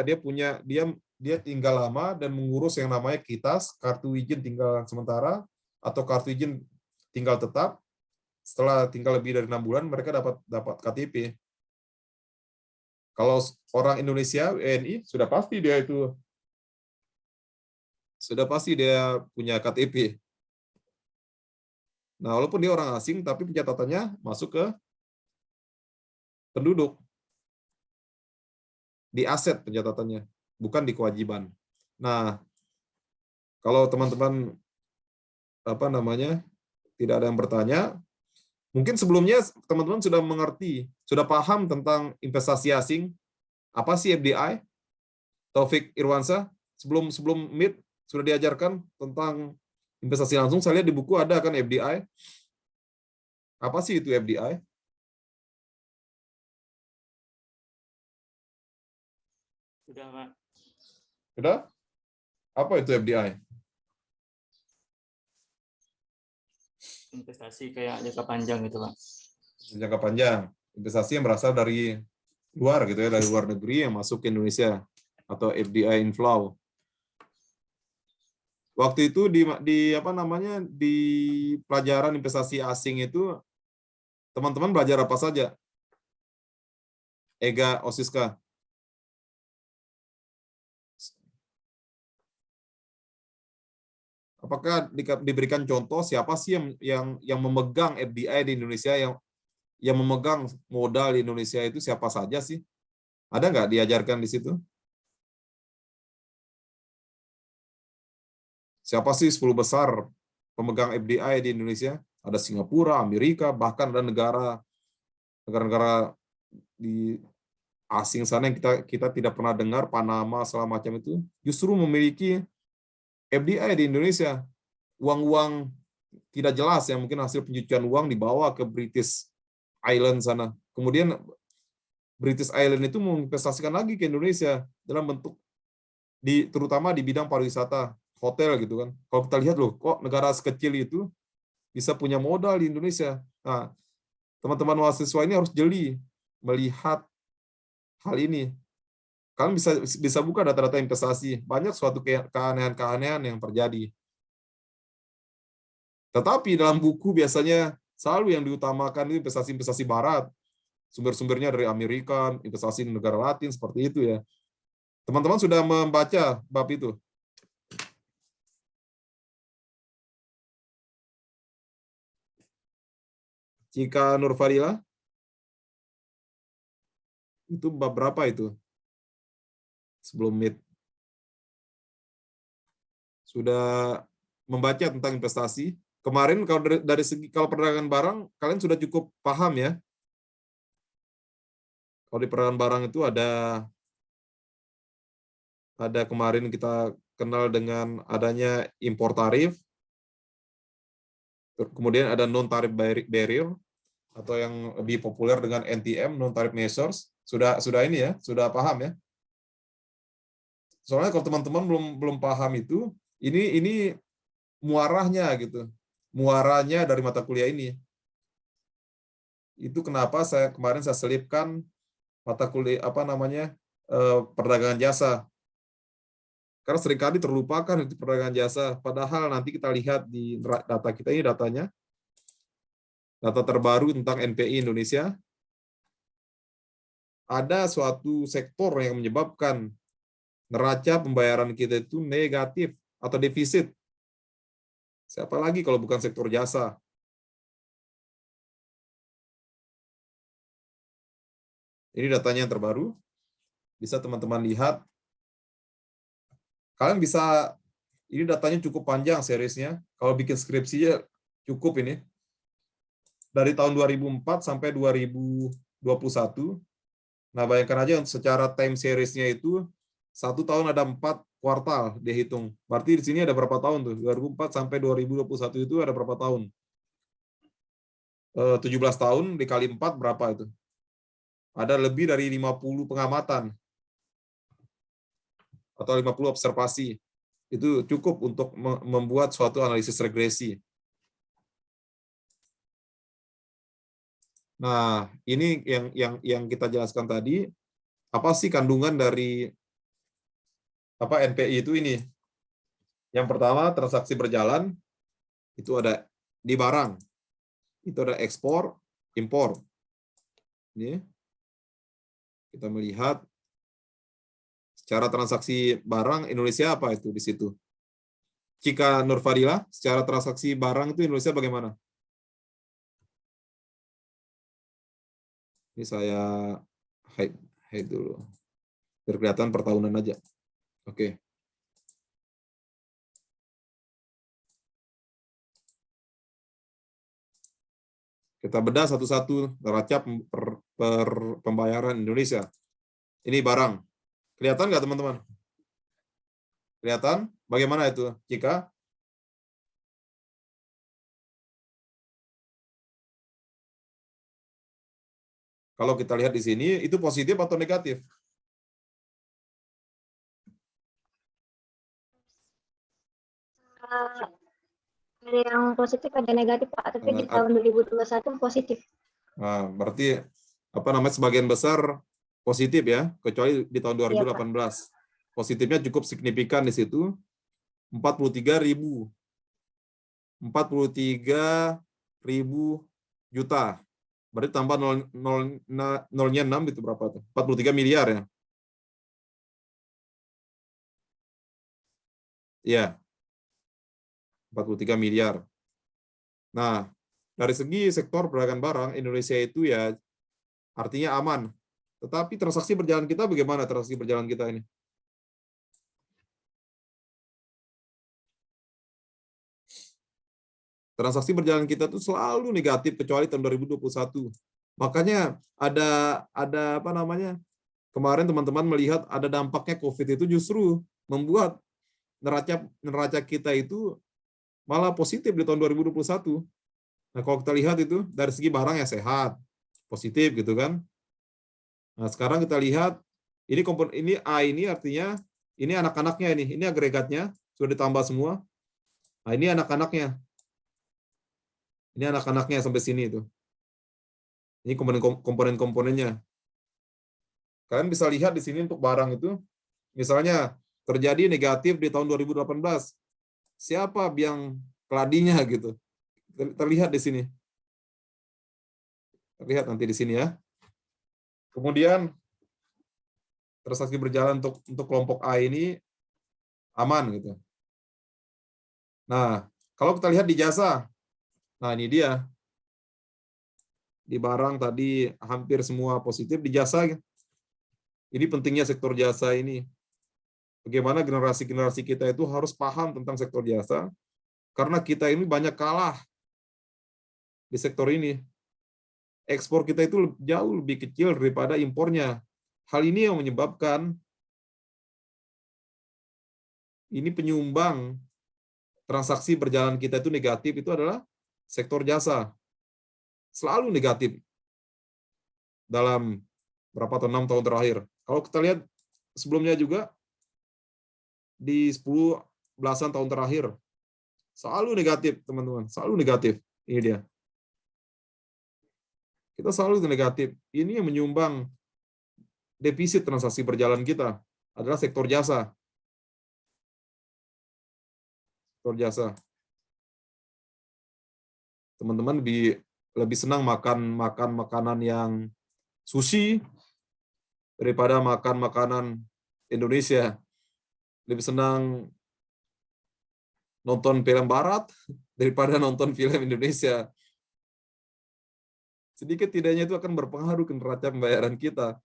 dia tinggal lama dan mengurus yang namanya KITAS, kartu izin tinggal sementara, atau kartu izin tinggal tetap. Setelah tinggal lebih dari 6 bulan, mereka dapat KTP. Kalau orang Indonesia, WNI, sudah pasti dia punya KTP. Nah, walaupun dia orang asing, tapi pencatatannya masuk ke penduduk. Di aset pencatatannya, bukan di kewajiban. Nah, kalau teman-teman tidak ada yang bertanya, mungkin sebelumnya teman-teman sudah mengerti, sudah paham tentang investasi asing. Apa sih FDI? Taufik Irwansyah, sebelum Meet sudah diajarkan tentang investasi langsung. Saya lihat di buku ada kan FDI. Apa sih itu FDI? Sudah, Pak. Sudah? Apa itu FDI? Investasi kayak jangka panjang gitu, Pak. Jangka panjang. Investasi yang berasal dari luar gitu ya, dari luar negeri yang masuk ke Indonesia, atau FDI inflow. Waktu itu di pelajaran investasi asing itu teman-teman belajar apa saja? Ega Osiska. Apakah diberikan contoh siapa sih yang memegang FDI di Indonesia, yang memegang modal di Indonesia itu siapa saja sih? Ada nggak diajarkan di situ? Siapa sih 10 besar pemegang FDI di Indonesia? Ada Singapura, Amerika, bahkan ada negara-negara di asing sana yang kita tidak pernah dengar, Panama segala macam itu, justru memiliki FDI di Indonesia. Uang-uang tidak jelas yang mungkin hasil pencucian uang dibawa ke British Island sana. Kemudian British Island itu menginvestasikan lagi ke Indonesia dalam bentuk terutama di bidang pariwisata, hotel gitu kan. Kalau kita lihat loh, kok negara sekecil itu bisa punya modal di Indonesia. Nah, teman-teman mahasiswa ini harus jeli melihat hal ini. Kalian bisa buka data-data investasi. Banyak suatu keanehan-keanehan yang terjadi. Tetapi dalam buku biasanya selalu yang diutamakan itu investasi-investasi barat. Sumber-sumbernya dari Amerika, investasi di negara Latin, seperti itu ya. Teman-teman sudah membaca bab itu? Jika Nur Fadila? Itu bab berapa itu? Sebelum meet. Sudah membaca tentang investasi. Kemarin kalau dari segi kalau perdagangan barang, kalian sudah cukup paham ya. Kalau di perdagangan barang itu ada kemarin kita kenal dengan adanya impor tarif, kemudian ada non tarif barrier atau yang lebih populer dengan NTM, non tarif measures. Sudah ini ya, sudah paham ya. Soalnya kalau teman-teman belum paham itu, ini muaranya gitu. Muaranya dari mata kuliah ini. Itu kenapa kemarin saya selipkan mata kuliah perdagangan jasa. Karena seringkali terlupakan itu perdagangan jasa. Padahal nanti kita lihat di data kita ini datanya. Data terbaru tentang NPI Indonesia. Ada suatu sektor yang menyebabkan neraca pembayaran kita itu negatif atau defisit. Siapa lagi kalau bukan sektor jasa? Ini datanya yang terbaru. Bisa teman-teman lihat. Kalian bisa, ini datanya cukup panjang seriesnya. Kalau bikin skripsinya cukup ini. Dari tahun 2004 sampai 2021. Nah, bayangkan aja secara time seriesnya itu 1 tahun ada 4 kuartal dihitung. Berarti di sini ada berapa tahun tuh? 2004 sampai 2021 itu ada berapa tahun? 17 tahun dikali 4 berapa itu? Ada lebih dari 50 pengamatan atau 50 observasi. Itu cukup untuk membuat suatu analisis regresi. Nah, ini yang kita jelaskan tadi, apa sih kandungan dari NPI itu ini? Yang pertama, transaksi berjalan itu ada di barang. Itu ada ekspor, impor. Ini kita melihat secara transaksi barang Indonesia apa itu di situ. Jika Nur Fadila, secara transaksi barang itu Indonesia bagaimana? Ini saya hide dulu. Biar kelihatan per tahunan aja. Oke. Kita bedah satu-satu neraca pembayaran Indonesia. Ini barang. Kelihatan nggak teman-teman? Kelihatan? Bagaimana itu? Jika kalau kita lihat di sini, itu positif atau negatif? Ada yang positif, ada negatif, Pak. Tapi di tahun 2021 positif. Nah, berarti sebagian besar positif ya, kecuali di tahun 2018. Positifnya cukup signifikan di situ, 43.000 juta. Berarti tambah nolnya 6 itu berapa tuh? 43 miliar ya. Iya. 43 miliar. Nah, dari segi sektor perdagangan barang, Indonesia itu ya artinya aman. Tetapi transaksi berjalan kita bagaimana transaksi berjalan kita ini? Transaksi berjalan kita tuh selalu negatif kecuali tahun 2021. Makanya ada kemarin teman-teman melihat ada dampaknya COVID itu justru membuat neraca kita itu malah positif di tahun 2021. Nah, kalau kita lihat itu dari segi barang ya sehat, positif gitu kan. Nah, sekarang kita lihat ini A ini artinya ini anak-anaknya ini agregatnya sudah ditambah semua. Nah, ini anak-anaknya. Ini anak-anaknya sampai sini itu. Ini komponen-komponennya. Kalian bisa lihat di sini untuk barang itu, misalnya terjadi negatif di tahun 2018. Siapa biang keladinya gitu? Terlihat di sini. Terlihat nanti di sini ya. Kemudian transaksi berjalan untuk kelompok A ini aman gitu. Nah, kalau kita lihat di jasa, nah ini dia. Di barang tadi hampir semua positif, di jasa ini pentingnya sektor jasa ini. Bagaimana generasi-generasi kita itu harus paham tentang sektor jasa, karena kita ini banyak kalah di sektor ini. Ekspor kita itu jauh lebih kecil daripada impornya. Hal ini yang menyebabkan ini penyumbang transaksi berjalan kita itu negatif, itu adalah sektor jasa. Selalu negatif dalam berapa tahun, 6 tahun terakhir. Kalau kita lihat sebelumnya juga, di 10 belasan tahun terakhir, selalu negatif, teman-teman. Selalu negatif. Ini dia. Kita selalu negatif. Ini yang menyumbang defisit transaksi berjalan kita adalah sektor jasa. Sektor jasa. Teman-teman lebih senang makan makanan yang sushi daripada makan makanan Indonesia. Lebih senang nonton film barat daripada nonton film Indonesia. Sedikit tidaknya itu akan berpengaruh ke neraca pembayaran kita.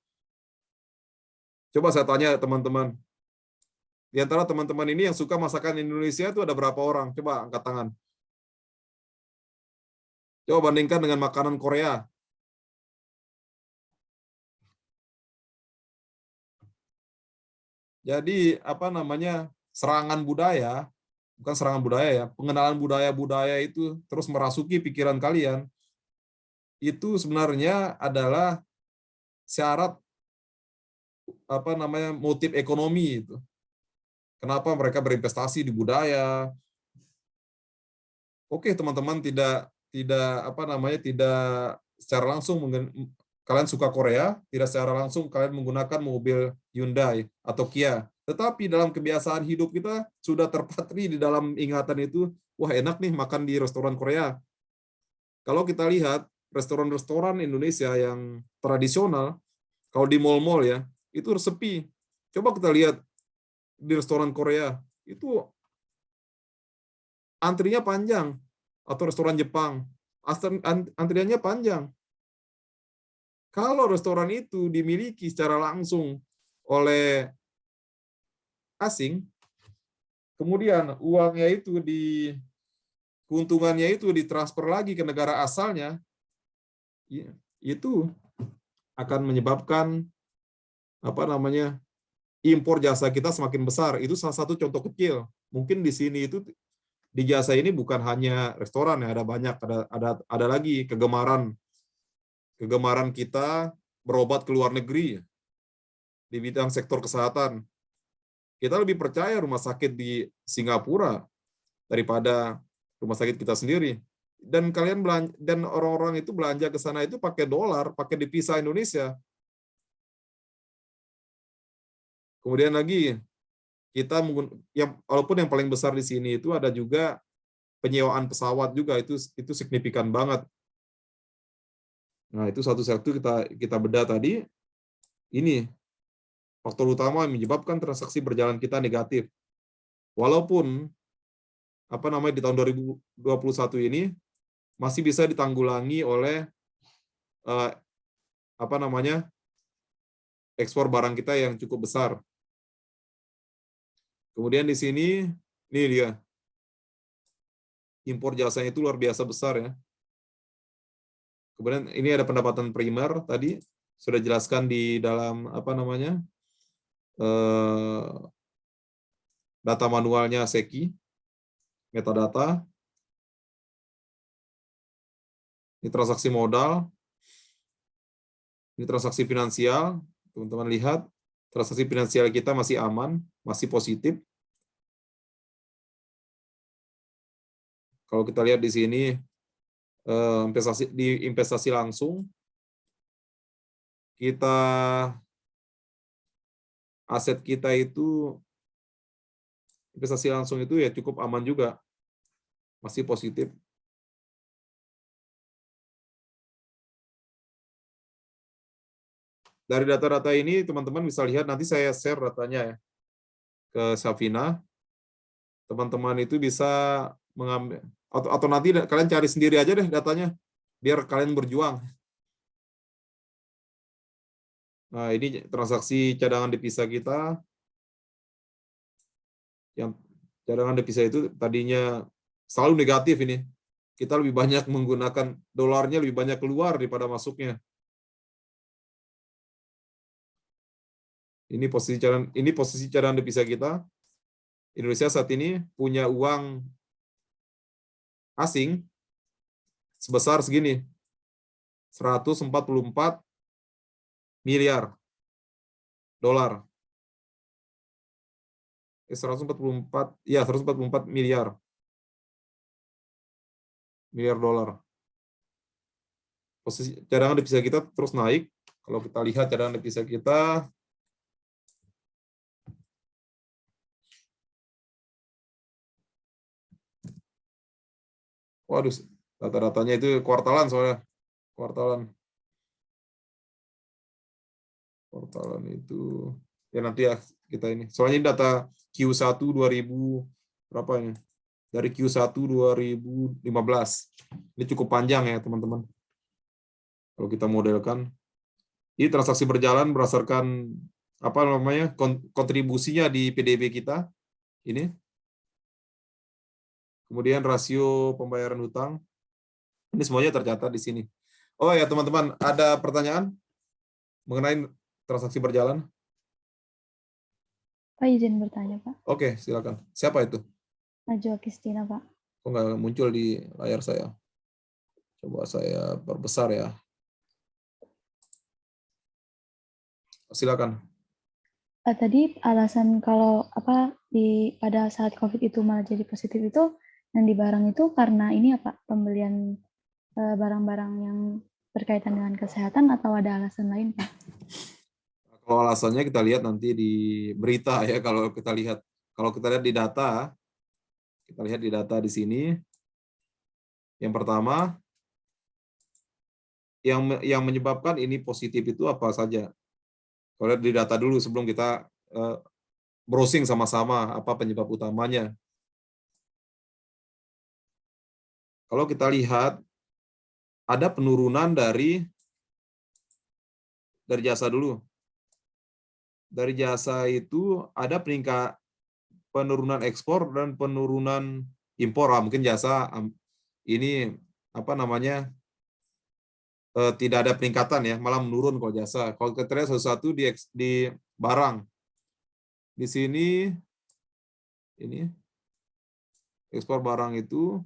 Coba saya tanya teman-teman. Di antara teman-teman ini yang suka masakan Indonesia itu ada berapa orang? Coba angkat tangan. Coba bandingkan dengan makanan Korea. Jadi, serangan budaya, bukan serangan budaya ya, pengenalan budaya-budaya itu terus merasuki pikiran kalian, itu sebenarnya adalah syarat motif ekonomi itu. Kenapa mereka berinvestasi di budaya? Oke, teman-teman tidak secara langsung kalian suka Korea, tidak secara langsung kalian menggunakan mobil Hyundai atau Kia. Tetapi dalam kebiasaan hidup kita sudah terpatri di dalam ingatan itu, wah enak nih makan di restoran Korea. Kalau kita lihat restoran-restoran Indonesia yang tradisional, kalau di mall-mall ya, itu sepi. Coba kita lihat di restoran Korea, itu antrinya panjang. Atau restoran Jepang, antriannya panjang. Kalau restoran itu dimiliki secara langsung oleh asing, kemudian uangnya itu keuntungannya itu ditransfer lagi ke negara asalnya, itu akan menyebabkan impor jasa kita semakin besar. Itu salah satu contoh kecil. Mungkin di sini itu di jasa ini bukan hanya restoran ya, ada banyak, ada lagi kegemaran kita berobat ke luar negeri di bidang sektor kesehatan. Kita lebih percaya rumah sakit di Singapura daripada rumah sakit kita sendiri. Dan orang-orang itu belanja ke sana itu pakai dolar, pakai devisa Indonesia. Kemudian lagi kita walaupun yang paling besar di sini itu ada juga penyewaan pesawat juga, itu signifikan banget. Nah, itu satu-satu kita bedah tadi. Ini faktor utama yang menyebabkan transaksi berjalan kita negatif. Walaupun di tahun 2021 ini masih bisa ditanggulangi oleh ekspor barang kita yang cukup besar. Kemudian di sini, ini dia. Impor jasanya itu luar biasa besar ya. Kemudian ini ada pendapatan primer tadi, sudah jelaskan di dalam data manualnya SEKI, metadata. Ini transaksi modal. Ini transaksi finansial. Teman-teman lihat, transaksi finansial kita masih aman, masih positif. Kalau kita lihat di sini investasi langsung, aset kita itu investasi langsung itu ya cukup aman juga, masih positif. Dari data-data ini teman-teman bisa lihat, nanti saya share datanya ya ke Safina. Teman-teman itu bisa mengambil atau nanti kalian cari sendiri aja deh datanya biar kalian berjuang. Nah, ini transaksi cadangan devisa kita. Yang cadangan devisa itu tadinya selalu negatif ini. Kita lebih banyak menggunakan dolarnya, lebih banyak keluar daripada masuknya. Ini posisi cadangan devisa kita. Indonesia saat ini punya uang asing sebesar segini. 144 miliar dolar. 144 miliar dolar. Posisi cadangan devisa kita terus naik. Kalau kita lihat cadangan devisa kita, waduh, data-datanya itu kuartalan soalnya. Kuartalan itu ya nanti ya kita ini. Soalnya ini data Q1 2000 berapa ini? Dari Q1 2015. Ini cukup panjang ya, teman-teman. Kalau kita modelkan, ini transaksi berjalan berdasarkan apa namanya? Kontribusinya di PDB kita. Ini. Kemudian rasio pembayaran hutang. Ini semuanya tercatat di sini. Oh ya, teman-teman, ada pertanyaan mengenai transaksi berjalan? Pak, izin bertanya, Pak. Oke, silakan. Siapa itu? Najwa Kristina, Pak. Kok nggak muncul di layar saya? Coba saya perbesar ya. Silakan. Tadi alasan kalau pada saat COVID itu malah jadi positif itu yang di barang itu karena ini apa? Pembelian barang-barang yang berkaitan dengan kesehatan atau ada alasan lain, Pak? Kalau alasannya kita lihat nanti di berita ya. Kalau kita lihat di data, kita lihat di data di sini. Yang pertama, yang menyebabkan ini positif itu apa saja? Kalau lihat di data dulu sebelum kita browsing sama-sama apa penyebab utamanya. Kalau kita lihat ada penurunan dari jasa dulu. Dari jasa itu ada penurunan ekspor dan penurunan impor. Mungkin jasa ini apa namanya tidak ada peningkatan ya, malah menurun kalau jasa. Kalau kita lihat sesuatu di barang. Di sini ini ekspor barang itu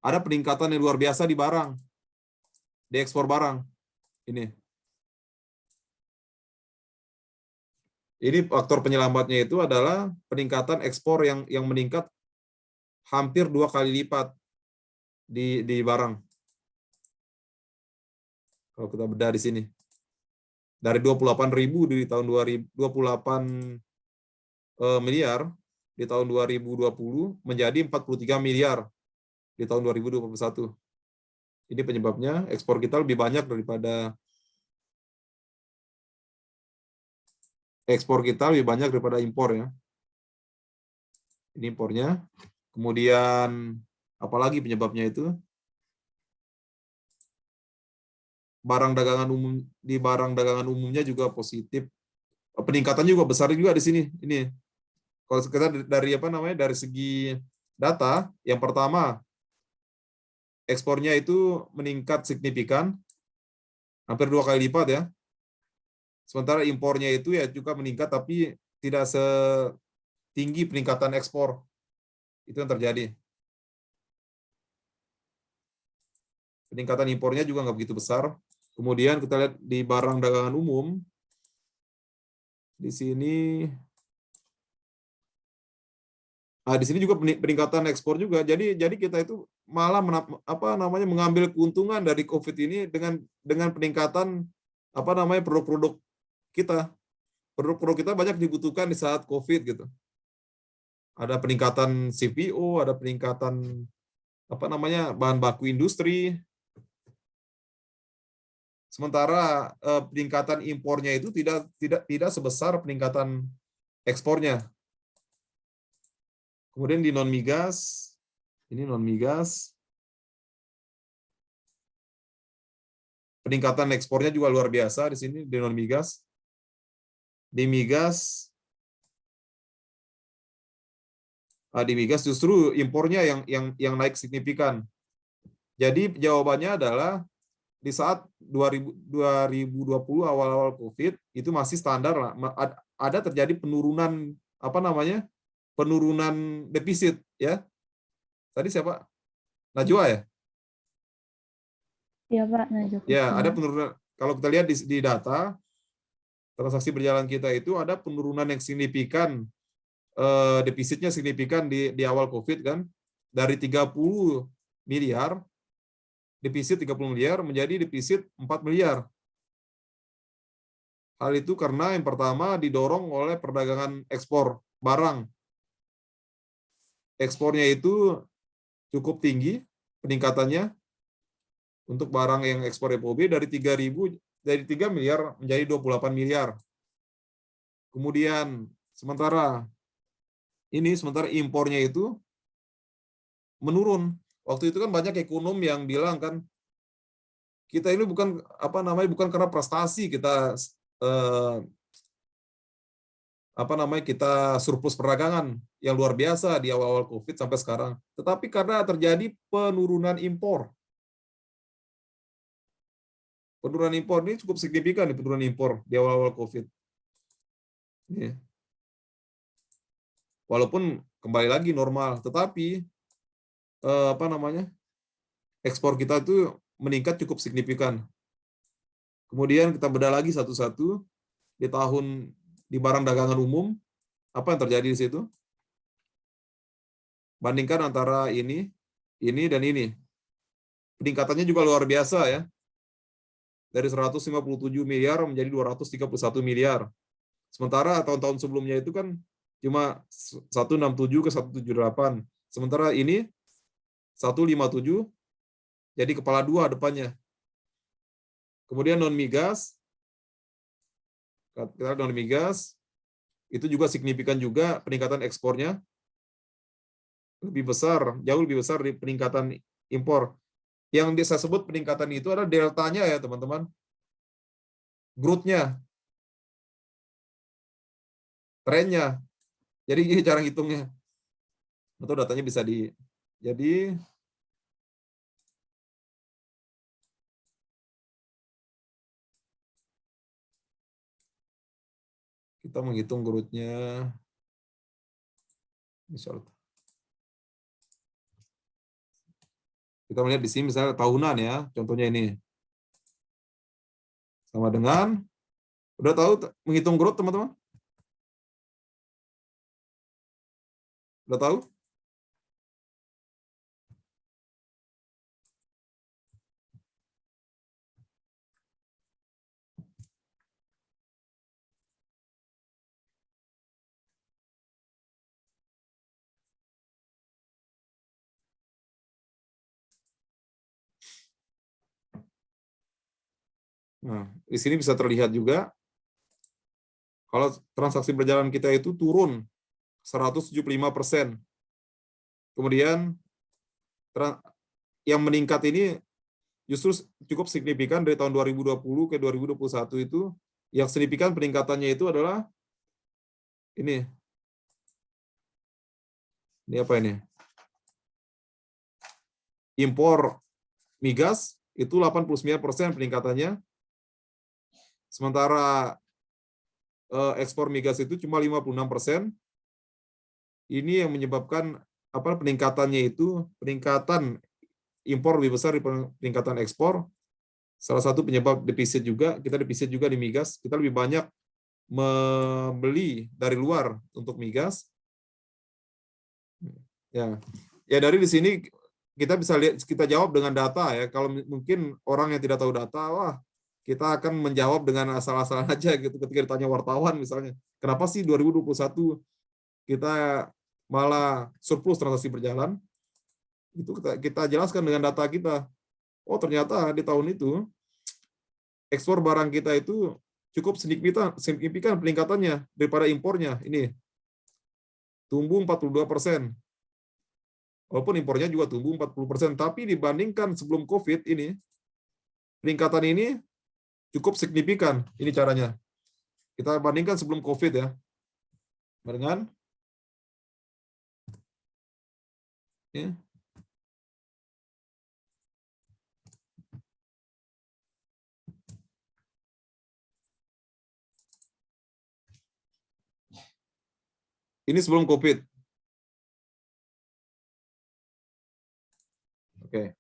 ada peningkatan yang luar biasa di barang. Di ekspor barang. Ini faktor penyelamatnya itu adalah peningkatan ekspor yang meningkat hampir 2 kali lipat di barang. Kalau kita bedah di sini. Dari 28.000 di tahun 28 miliar di tahun 2020 menjadi 43 miliar di tahun 2021. Ini penyebabnya ekspor kita lebih banyak daripada impor ya. Ini impornya. Kemudian apalagi penyebabnya itu? Barang dagangan umumnya juga positif. Peningkatan juga besar juga di sini. Ini. Kalau kita dari segi data, yang pertama ekspornya itu meningkat signifikan, hampir 2 kali lipat ya. Sementara impornya itu ya juga meningkat tapi tidak setinggi peningkatan ekspor. Itu yang terjadi. Peningkatan impornya juga nggak begitu besar. Kemudian kita lihat di barang dagangan umum. Di sini juga peningkatan ekspor juga. Jadi kita itu malah mengambil keuntungan dari COVID ini dengan peningkatan produk-produk kita. Produk-produk kita banyak dibutuhkan di saat COVID gitu. Ada peningkatan CPO, ada peningkatan bahan baku industri. Sementara peningkatan impornya itu tidak sebesar peningkatan ekspornya. Kemudian di non migas, ini non migas, peningkatan ekspornya juga luar biasa di sini di non migas. Di migas justru impornya yang naik signifikan. Jadi jawabannya adalah di saat 2020 awal-awal COVID itu masih standar lah. Ada terjadi penurunan penurunan defisit ya. Tadi siapa? Najwa ya? Iya Pak, Najwa. Ya, ada penurunan. Kalau kita lihat di data transaksi berjalan kita itu ada penurunan yang signifikan, defisitnya signifikan di awal COVID kan, dari 30 miliar, defisit 30 miliar menjadi defisit 4 miliar. Hal itu karena yang pertama didorong oleh perdagangan ekspor barang. Ekspornya itu cukup tinggi peningkatannya untuk barang yang ekspor FOB dari 3 miliar menjadi 28 miliar. Kemudian sementara impornya itu menurun. Waktu itu kan banyak ekonom yang bilang kan kita ini bukan bukan karena prestasi kita kita surplus perdagangan yang luar biasa di awal-awal COVID sampai sekarang, tetapi karena terjadi penurunan impor. Penurunan impor ini cukup signifikan, penurunan impor di awal-awal COVID. Ini. Walaupun kembali lagi normal, tetapi ekspor kita itu meningkat cukup signifikan. Kemudian kita bedah lagi satu-satu di barang dagangan umum, apa yang terjadi di situ? Bandingkan antara ini dan ini. Peningkatannya juga luar biasa ya. Dari 157 miliar menjadi 231 miliar. Sementara tahun-tahun sebelumnya itu kan cuma 167 ke 178. Sementara ini 157 jadi kepala dua depannya. Kemudian non migas, kita non migas itu juga signifikan juga peningkatan ekspornya lebih besar, jauh lebih besar dari peningkatan impor. Yang saya sebut peningkatan itu adalah deltanya ya teman-teman. Growth-nya. Trennya. Jadi ini cara hitungnya. Atau datanya bisa jadi kita menghitung growth-nya. Kita melihat di sini misalnya tahunan ya, contohnya ini. Sama dengan, udah tahu menghitung growth teman-teman? Udah tahu? Nah, di sini bisa terlihat juga kalau transaksi berjalan kita itu turun 175%. Kemudian yang meningkat ini justru cukup signifikan dari tahun 2020 ke 2021 itu, yang signifikan peningkatannya itu adalah ini. Ini apa ini? Impor migas itu 89% peningkatannya. Sementara ekspor migas itu cuma 56%. Ini yang menyebabkan peningkatannya itu, peningkatan impor lebih besar dari peningkatan ekspor. Salah satu penyebab defisit juga, kita defisit juga di migas, kita lebih banyak membeli dari luar untuk migas. Ya dari di sini kita bisa lihat, kita jawab dengan data ya. Kalau mungkin orang yang tidak tahu data, wah kita akan menjawab dengan asal-asalan aja gitu ketika ditanya wartawan misalnya. Kenapa sih 2021 kita malah surplus transaksi berjalan? Itu kita jelaskan dengan data kita. Oh ternyata di tahun itu ekspor barang kita itu cukup signifikan peningkatannya daripada impornya. Ini tumbuh 42%. Walaupun impornya juga tumbuh 40%, tapi dibandingkan sebelum COVID ini, peningkatan ini cukup signifikan. Ini caranya. Kita bandingkan sebelum COVID ya. Dengan ya. Ini sebelum COVID. Oke.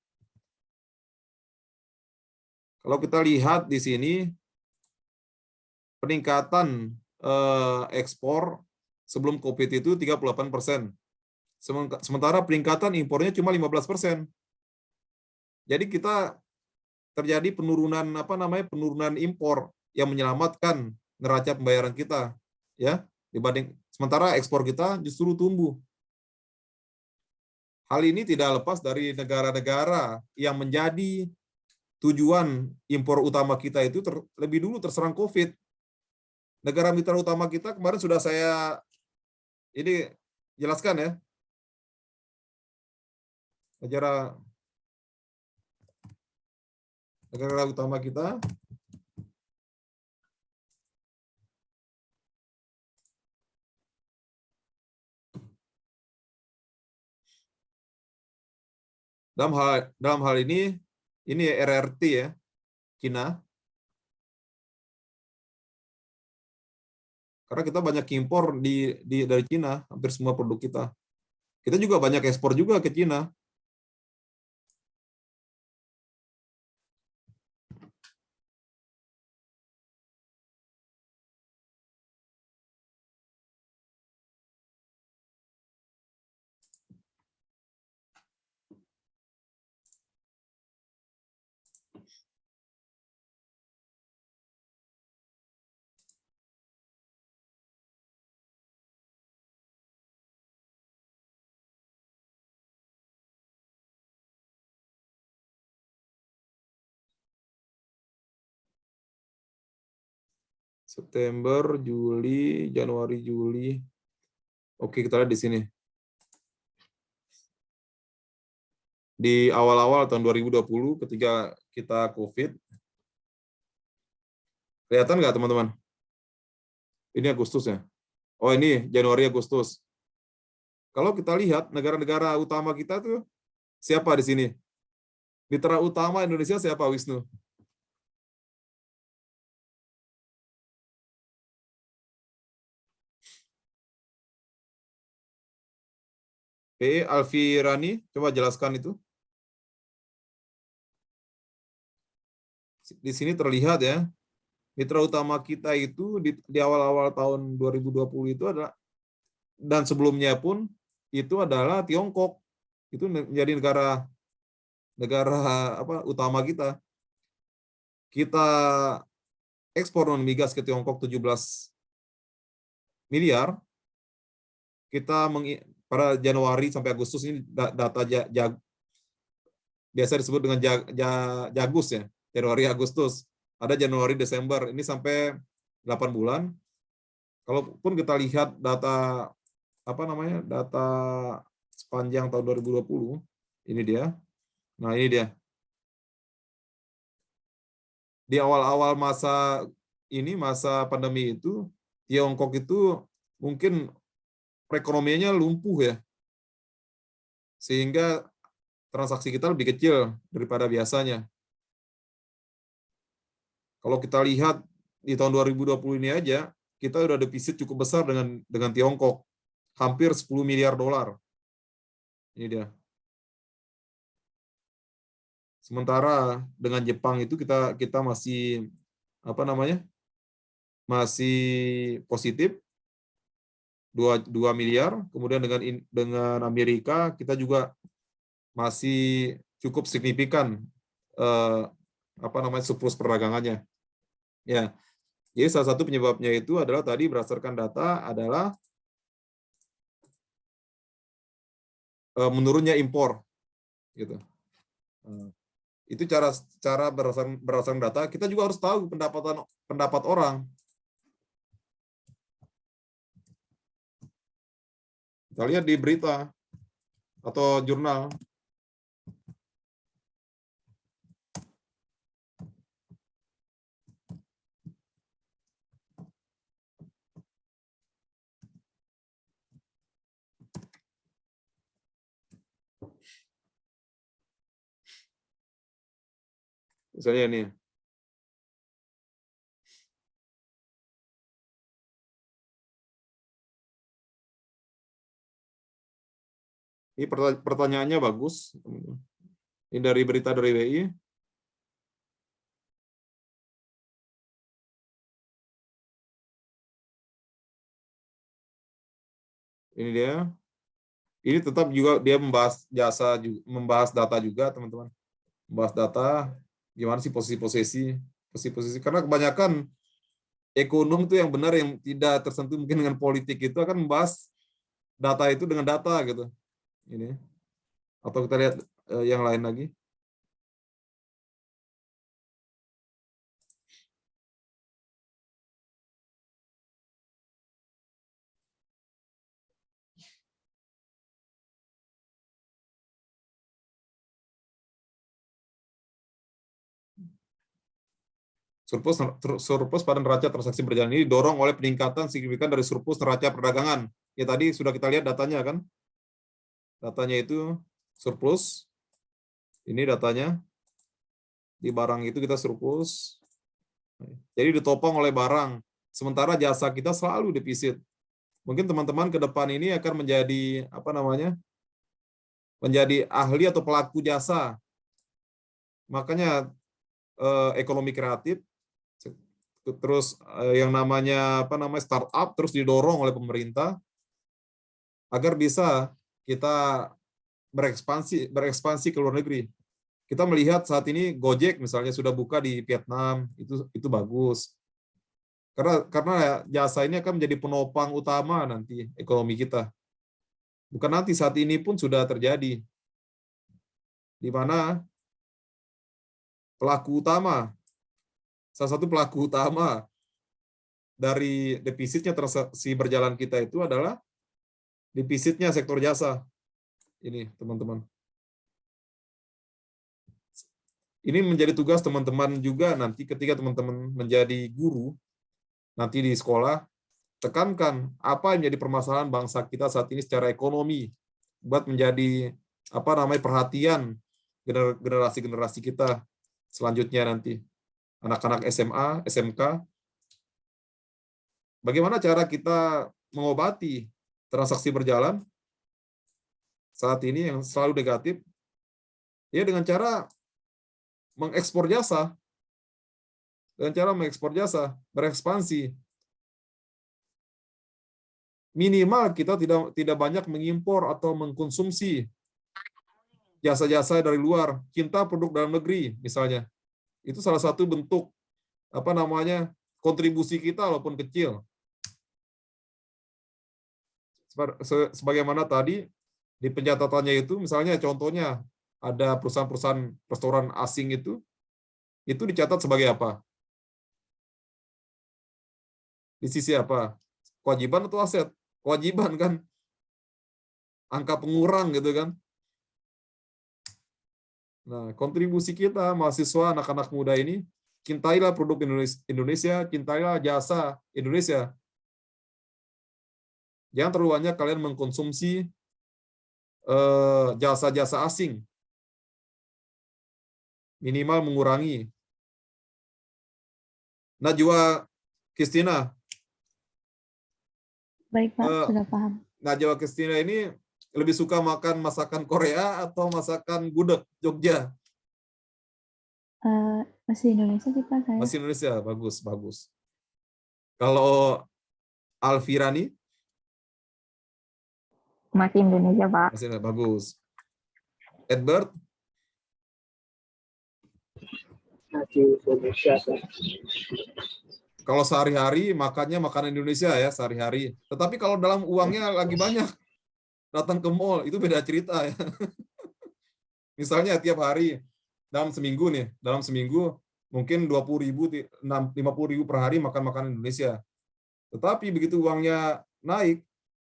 Kalau kita lihat di sini peningkatan ekspor sebelum COVID itu 38%. Sementara peningkatan impornya cuma 15%. Jadi kita terjadi penurunan penurunan impor yang menyelamatkan neraca pembayaran kita ya, dibanding sementara ekspor kita justru tumbuh. Hal ini tidak lepas dari negara-negara yang menjadi tujuan impor utama kita itu lebih dulu terserang COVID. Negara mitra utama kita kemarin sudah saya ini jelaskan ya. Negara utama kita dalam hal ini RRT ya, Cina. Karena kita banyak impor dari Cina, hampir semua produk kita. Kita juga banyak ekspor juga ke Cina. September, Juli, Januari, Juli. Oke, kita lihat di sini. Di awal-awal tahun 2020 ketika kita COVID. Kelihatan nggak teman-teman? Ini Agustus ya. Oh ini Januari, Agustus. Kalau kita lihat negara-negara utama kita tuh siapa di sini? Mitra utama Indonesia siapa, Wisnu? Oke, Alfirani, coba jelaskan itu. Di sini terlihat ya, mitra utama kita itu di awal-awal tahun 2020 itu adalah, dan sebelumnya pun itu adalah Tiongkok. Itu menjadi negara utama kita. Kita ekspor non migas ke Tiongkok 17 miliar. Kita pada Januari sampai Agustus ini data biasa disebut dengan Jagus ya, Januari Agustus. Ada Januari Desember, ini sampai 8 bulan. Kalaupun kita lihat data data sepanjang tahun 2020, ini dia. Nah, ini dia. Di awal-awal masa pandemi itu, Tiongkok itu mungkin perekonomiannya lumpuh ya. Sehingga transaksi kita lebih kecil daripada biasanya. Kalau kita lihat di tahun 2020 ini aja, kita udah defisit cukup besar dengan Tiongkok. Hampir 10 miliar dolar. Ini dia. Sementara dengan Jepang itu kita masih masih positif 2 miliar, kemudian dengan Amerika kita juga masih cukup signifikan surplus perdagangannya. Ya, jadi salah satu penyebabnya itu adalah tadi berdasarkan data adalah menurunnya impor, gitu. Itu cara berdasarkan data. Kita juga harus tahu pendapat orang. Kita lihat di berita atau jurnal. Misalnya ini. Ini pertanyaannya bagus. Ini dari berita dari WI. Ini dia. Ini tetap juga dia membahas membahas data juga, teman-teman. Membahas data, gimana sih posisi-posisi. Karena kebanyakan ekonom itu yang benar, yang tidak tersentuh mungkin dengan politik itu akan membahas data itu dengan data gitu. Ini. Atau kita lihat yang lain lagi. Surplus pada neraca transaksi berjalan ini didorong oleh peningkatan signifikan dari surplus neraca perdagangan. Ya tadi sudah kita lihat datanya kan. Datanya itu surplus. Ini datanya. Di barang itu kita surplus. Jadi ditopang oleh barang. Sementara jasa kita selalu defisit. Mungkin teman-teman ke depan ini akan menjadi menjadi ahli atau pelaku jasa. Makanya ekonomi kreatif, terus yang namanya startup terus didorong oleh pemerintah agar bisa kita berekspansi ke luar negeri. Kita melihat saat ini Gojek misalnya sudah buka di Vietnam, itu bagus. Karena jasa ini akan menjadi penopang utama nanti ekonomi kita. Bukan nanti, saat ini pun sudah terjadi. Di mana salah satu pelaku utama dari defisitnya transaksi berjalan kita itu adalah defisitnya sektor jasa. Ini, teman-teman. Ini menjadi tugas teman-teman juga nanti ketika teman-teman menjadi guru, nanti di sekolah, tekankan apa yang menjadi permasalahan bangsa kita saat ini secara ekonomi, buat menjadi perhatian generasi-generasi kita selanjutnya nanti. Anak-anak SMA, SMK, bagaimana cara kita mengobati transaksi berjalan saat ini yang selalu negatif? Ya dengan cara mengekspor jasa. Berekspansi. Minimal kita tidak banyak mengimpor atau mengkonsumsi jasa-jasa dari luar, cinta produk dalam negeri misalnya. Itu salah satu bentuk kontribusi kita walaupun kecil. Sebagaimana tadi di pencatatannya itu, misalnya contohnya ada perusahaan-perusahaan restoran asing itu dicatat sebagai apa? Di sisi apa? Kewajiban atau aset? Kewajiban kan? Angka pengurang gitu kan? Nah, kontribusi kita, mahasiswa, anak-anak muda ini, cintailah produk Indonesia, cintailah jasa Indonesia. Jangan terlalu banyak kalian mengkonsumsi jasa-jasa asing. Minimal mengurangi. Najwa Kristina. Baik, Pak, sudah paham. Najwa Kristina ini lebih suka makan masakan Korea atau masakan gudeg Jogja? Masih Indonesia sih, Pak, saya. Masih Indonesia, bagus. Kalau Alfirani? Masih Indonesia, Pak. Masih bagus. Edward, Nasi Indonesia, Pak. kalau sehari-hari makannya makanan Indonesia ya sehari-hari. Tetapi kalau dalam uangnya lagi banyak, datang ke mall itu beda cerita ya. Misalnya tiap hari dalam seminggu mungkin 20.000, 50.000 per hari makan makanan Indonesia. Tetapi begitu uangnya naik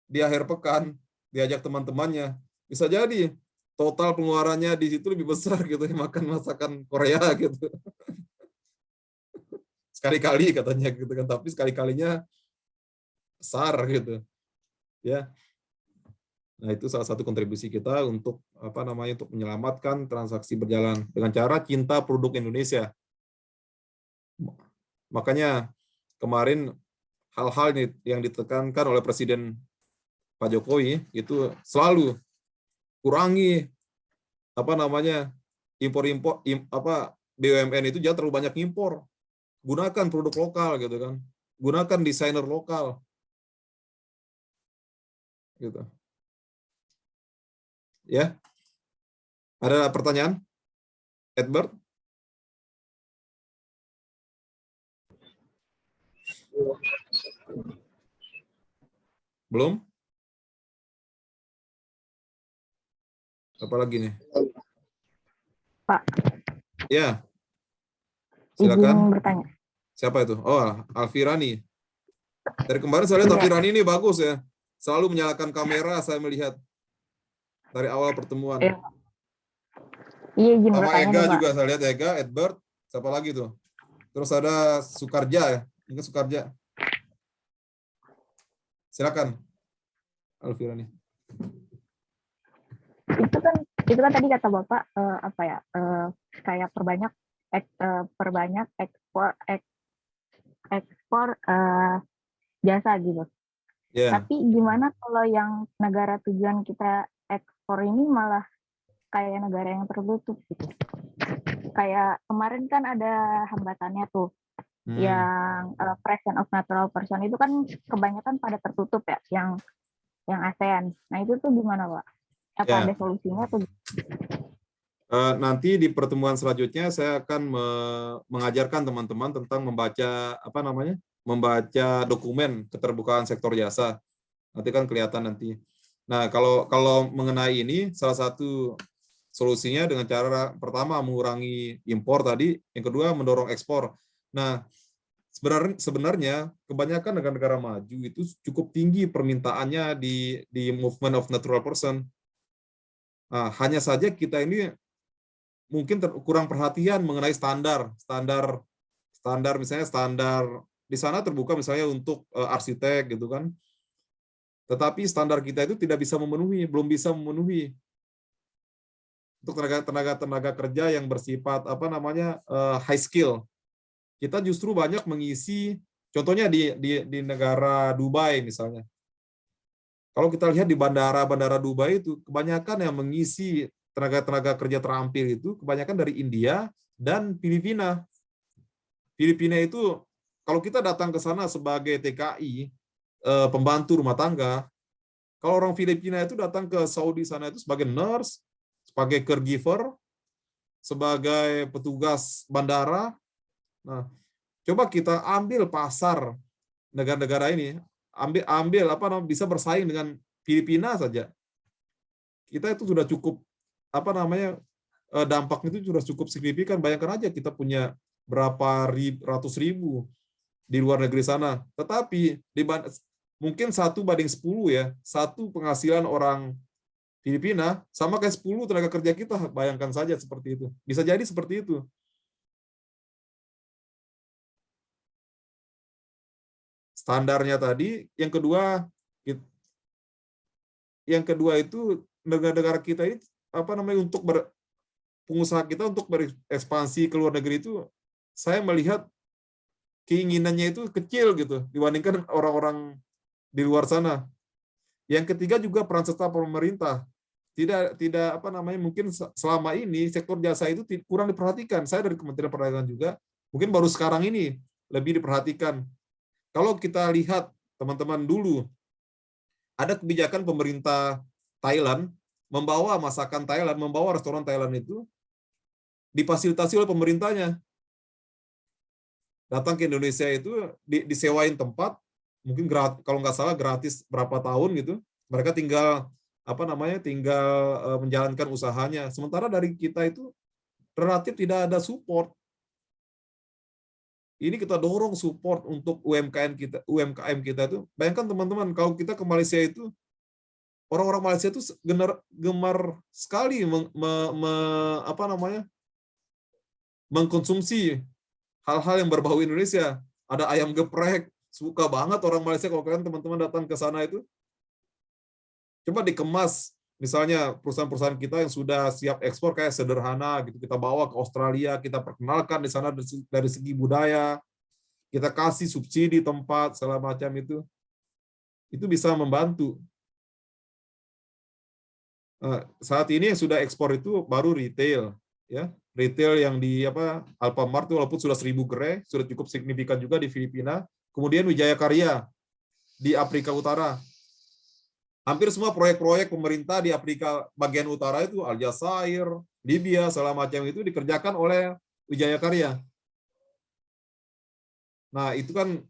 di akhir pekan, diajak teman-temannya, bisa jadi total pengeluarannya di situ lebih besar gitu ya, makan masakan Korea gitu. Sekali-kali katanya gitu kan, tapi sekali-kalinya besar gitu. Ya. Nah, itu salah satu kontribusi kita untuk untuk menyelamatkan transaksi berjalan dengan cara cinta produk Indonesia. Makanya kemarin hal-hal yang ditekankan oleh Presiden Pak Jokowi itu selalu kurangi impor-impor BUMN itu jangan terlalu banyak impor. Gunakan produk lokal gitu kan. Gunakan desainer lokal. Gitu. Ya. Ada pertanyaan? Edward? Belum? Apalagi nih? Pak. Ya. Izin Silakan. bertanya. Siapa itu? Oh, Alfirani. Dari kemarin saya lihat Alfirani ini bagus ya. Selalu menyalakan kamera, saya melihat. Dari awal pertemuan. Iya, izin sama bertanya Ega nih, Pak. juga, saya lihat Ega, Edward, siapa lagi tuh? Terus ada Sukarja ya? Ingat Sukarja? Silakan, Alfirani. Itu kan tadi kata Bapak kayak perbanyak ekspor jasa gitu. Yeah. Tapi gimana kalau yang negara tujuan kita ekspor ini malah kayak negara yang tertutup gitu. Kayak kemarin kan ada hambatannya tuh. Yang presence of natural person itu kan kebanyakan pada tertutup ya, yang ASEAN. Nah, itu tuh gimana, Pak? Apa ada solusinya tuh? Nanti di pertemuan selanjutnya saya akan mengajarkan teman-teman tentang membaca dokumen keterbukaan sektor jasa. Nanti kan kelihatan nanti. Nah, kalau mengenai ini, salah satu solusinya dengan cara pertama mengurangi impor tadi, yang kedua mendorong ekspor. Nah, sebenarnya kebanyakan negara-negara maju itu cukup tinggi permintaannya di movement of natural person. Nah, hanya saja kita ini mungkin kurang perhatian mengenai standar misalnya standar di sana terbuka misalnya untuk arsitek gitu kan. Tetapi standar kita itu belum bisa memenuhi untuk tenaga kerja yang bersifat high skill. Kita justru banyak mengisi, contohnya di negara Dubai misalnya. Kalau kita lihat di bandara Dubai itu kebanyakan yang mengisi tenaga kerja terampil itu kebanyakan dari India dan Filipina. Filipina itu kalau kita datang ke sana sebagai TKI, pembantu rumah tangga, kalau orang Filipina itu datang ke Saudi sana itu sebagai nurse, sebagai caregiver, sebagai petugas bandara. Nah, coba kita ambil pasar negara-negara ini, bisa bersaing dengan Filipina saja. Kita itu sudah cukup dampaknya itu sudah cukup signifikan. Bayangkan aja kita punya berapa ratus ribu di luar negeri sana. Tetapi mungkin 1:10 ya, satu penghasilan orang Filipina sama kayak 10 tenaga kerja kita. Bayangkan saja seperti itu. Bisa jadi seperti itu. Standarnya tadi, yang kedua itu negara-negara kita ini untuk pengusaha kita untuk berekspansi ke luar negeri itu, saya melihat keinginannya itu kecil gitu dibandingkan orang-orang di luar sana. Yang ketiga juga peran serta pemerintah. Tidak mungkin selama ini sektor jasa itu kurang diperhatikan. Saya dari Kementerian Perdagangan juga mungkin baru sekarang ini lebih diperhatikan. Kalau kita lihat teman-teman dulu ada kebijakan pemerintah Thailand membawa masakan Thailand, membawa restoran Thailand itu difasilitasi oleh pemerintahnya. Datang ke Indonesia itu disewain tempat, mungkin kalau nggak salah gratis berapa tahun gitu. Mereka tinggal tinggal menjalankan usahanya. Sementara dari kita itu relatif tidak ada support. Ini kita dorong support untuk UMKM kita itu. Bayangkan teman-teman, kalau kita ke Malaysia itu, orang-orang Malaysia itu gemar sekali mengkonsumsi hal-hal yang berbau Indonesia. Ada ayam geprek, suka banget orang Malaysia kalau kalian teman-teman datang ke sana itu. Coba dikemas, misalnya perusahaan-perusahaan kita yang sudah siap ekspor kayak sederhana gitu, kita bawa ke Australia, kita perkenalkan di sana dari segi budaya, kita kasih subsidi tempat segala macam itu bisa membantu. Saat ini yang sudah ekspor itu baru retail, ya. Retail yang di Alfamart itu walaupun sudah 1000 gerai, sudah cukup signifikan juga di Filipina. Kemudian Wijaya Karya di Afrika Utara. Hampir semua proyek-proyek pemerintah di Afrika bagian utara itu, Aljazair, Libya, segala macam itu dikerjakan oleh Wijaya Karya. Nah, itu kan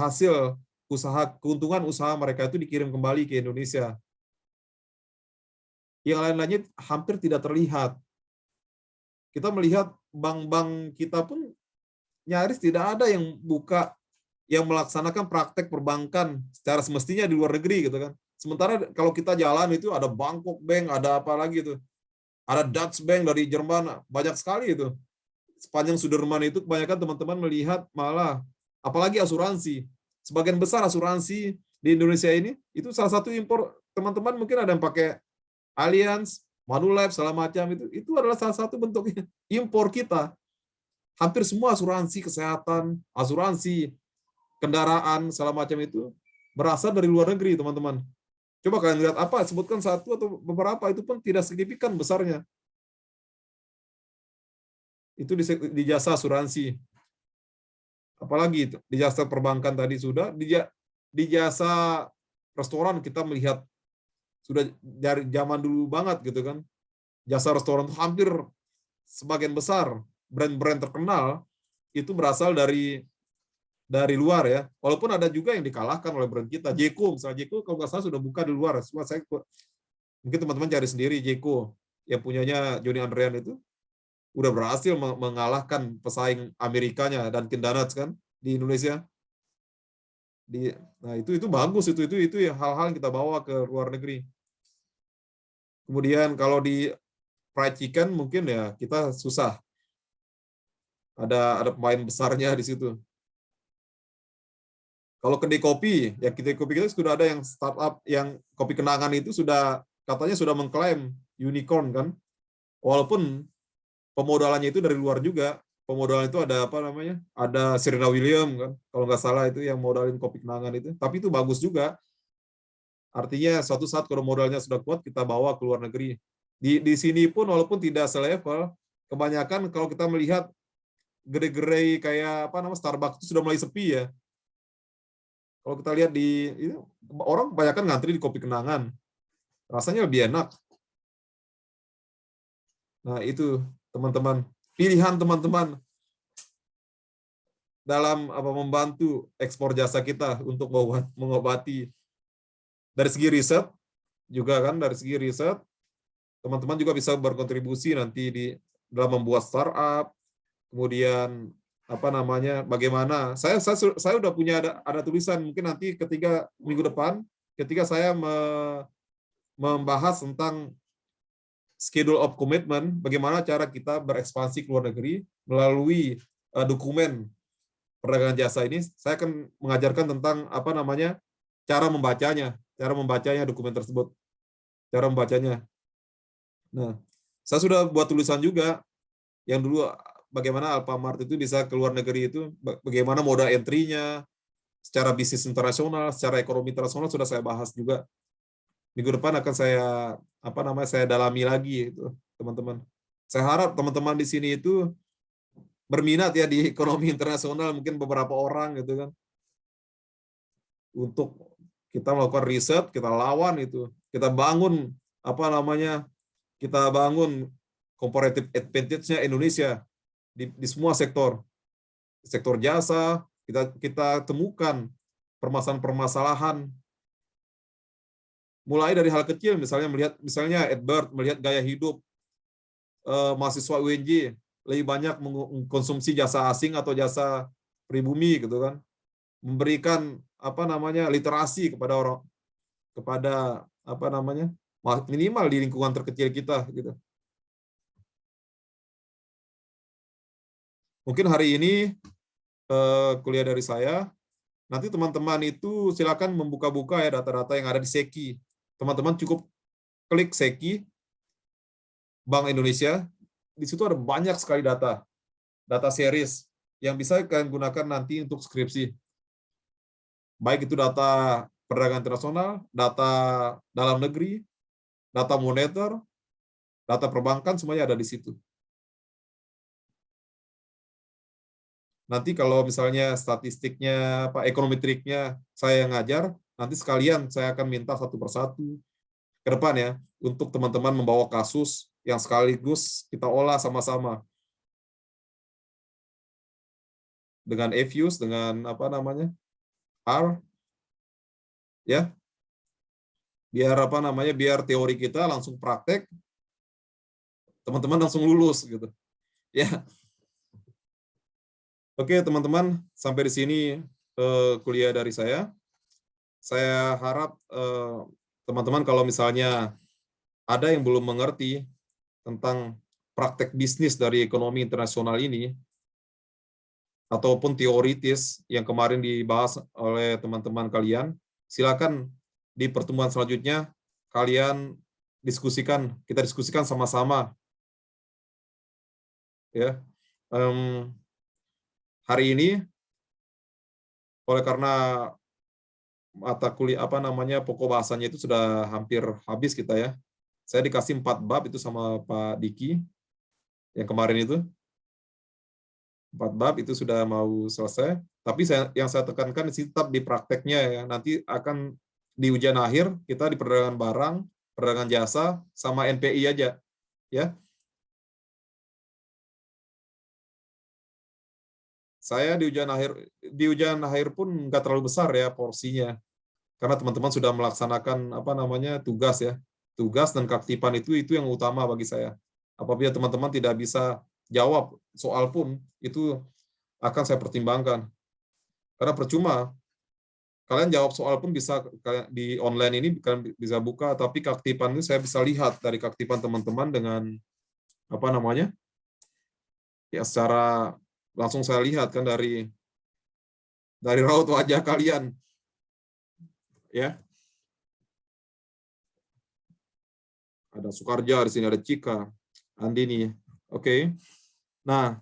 hasil keuntungan usaha mereka itu dikirim kembali ke Indonesia. Yang lain-lainnya hampir tidak terlihat. Kita melihat bank-bank kita pun nyaris tidak ada yang melaksanakan praktek perbankan secara semestinya di luar negeri gitu kan. Sementara kalau kita jalan itu ada Bangkok Bank, ada apa lagi itu. Ada Dutch Bank dari Jerman, banyak sekali itu. Sepanjang Sudirman itu kebanyakan teman-teman melihat malah apalagi asuransi. Sebagian besar asuransi di Indonesia ini itu salah satu impor. Teman-teman mungkin ada yang pakai Allianz, Manulife, segala macam itu adalah salah satu bentuk impor kita. Hampir semua asuransi kesehatan, asuransi kendaraan, segala macam itu berasal dari luar negeri, teman-teman. Coba kalian lihat sebutkan satu atau beberapa, itu pun tidak signifikan besarnya. Itu di jasa asuransi. Apalagi itu, di jasa perbankan tadi sudah, di jasa restoran kita melihat sudah dari zaman dulu banget gitu kan. Jasa restoran itu hampir sebagian besar brand-brand terkenal itu berasal dari luar ya. Walaupun ada juga yang dikalahkan oleh brand kita. Jeko, misalnya Jeko kalau nggak salah sudah buka di luar. Mungkin teman-teman cari sendiri Jeko yang punyanya Johnny Andrean itu udah berhasil mengalahkan pesaing Amerikanya dan Dunkin' Donuts kan di Indonesia. Nah itu bagus itu hal-hal yang kita bawa ke luar negeri. Kemudian kalau di fried chicken mungkin ya kita susah. Ada pemain besarnya di situ. Kalau kedai kopi, ya kedai kopi kita sudah ada yang startup yang kopi kenangan itu katanya sudah mengklaim unicorn kan. Walaupun pemodalannya itu dari luar juga. Pemodalan itu ada ada Serena Williams kan. Kalau nggak salah itu yang modalin kopi kenangan itu. Tapi itu bagus juga. Artinya suatu saat kalau modalnya sudah kuat kita bawa ke luar negeri. Di sini pun walaupun tidak selevel, kebanyakan kalau kita melihat gerai-gerai kayak Starbucks itu sudah mulai sepi ya. Kalau kita lihat orang kebanyakan ngantri di kopi kenangan. Rasanya lebih enak. Nah, itu teman-teman, pilihan teman-teman dalam membantu ekspor jasa kita untuk mengobati. Dari segi riset juga kan, dari segi riset teman-teman juga bisa berkontribusi nanti dalam membuat startup. Kemudian bagaimana saya udah punya ada tulisan mungkin nanti minggu depan ketika saya membahas tentang schedule of commitment, bagaimana cara kita berekspansi ke luar negeri melalui dokumen perdagangan jasa ini. Saya akan mengajarkan tentang cara membacanya dokumen tersebut, cara membacanya. Nah, saya sudah buat tulisan juga yang dulu bagaimana Alfamart itu bisa ke luar negeri itu, bagaimana modal entry-nya, secara bisnis internasional, secara ekonomi internasional sudah saya bahas juga. Minggu depan akan saya dalami lagi itu, teman-teman. Saya harap teman-teman di sini itu berminat ya di ekonomi internasional, mungkin beberapa orang gitu kan. Untuk kita melakukan riset, kita lawan itu kita bangun kita bangun comparative advantage-nya Indonesia di semua sektor jasa. Kita temukan permasalahan-permasalahan mulai dari hal kecil, misalnya Edward melihat gaya hidup mahasiswa UNJ lebih banyak mengkonsumsi jasa asing atau jasa pribumi gitu kan, memberikan literasi kepada minimal di lingkungan terkecil kita gitu. Mungkin hari ini kuliah dari saya, nanti teman-teman itu silakan membuka-buka ya data-data yang ada di Seki. Teman-teman cukup klik Seki Bank Indonesia, di situ ada banyak sekali data series yang bisa kalian gunakan nanti untuk skripsi. Baik itu data perdagangan internasional, data dalam negeri, data moneter, data perbankan, semuanya ada di situ. Nanti kalau misalnya statistiknya, ekonometriknya saya yang ngajar, nanti sekalian saya akan minta satu persatu ke depan ya, untuk teman-teman membawa kasus yang sekaligus kita olah sama-sama. Dengan EViews, dengan R, ya, biar teori kita langsung praktek, teman-teman langsung lulus gitu, ya. Oke teman-teman, sampai di sini kuliah dari saya. Saya harap teman-teman kalau misalnya ada yang belum mengerti tentang praktek bisnis dari ekonomi internasional ini, ataupun teoritis yang kemarin dibahas oleh teman-teman kalian, silakan di pertemuan selanjutnya kalian kita diskusikan sama-sama. Ya, hari ini oleh karena mata kuliah pokok bahasanya itu sudah hampir habis kita ya. Saya dikasih 4 bab itu sama Pak Diki yang kemarin itu. 4 bab itu sudah mau selesai, tapi yang saya tekankan tetap di prakteknya ya. Nanti akan di ujian akhir kita di perdagangan barang, perdagangan jasa, sama NPI aja, ya. Saya di ujian akhir pun nggak terlalu besar ya porsinya, karena teman-teman sudah melaksanakan tugas ya, tugas dan keaktifan itu yang utama bagi saya. Apabila teman-teman tidak bisa jawab soal pun, itu akan saya pertimbangkan. Karena percuma, kalian jawab soal pun bisa di online ini kalian bisa buka, tapi keaktifan itu saya bisa lihat dari keaktifan teman-teman dengan ya secara langsung saya lihat kan dari raut wajah kalian, ya. Ada Sukarja di sini, ada Cika, Andini, oke. Nah,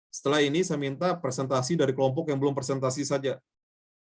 setelah ini saya minta presentasi dari kelompok yang belum presentasi saja.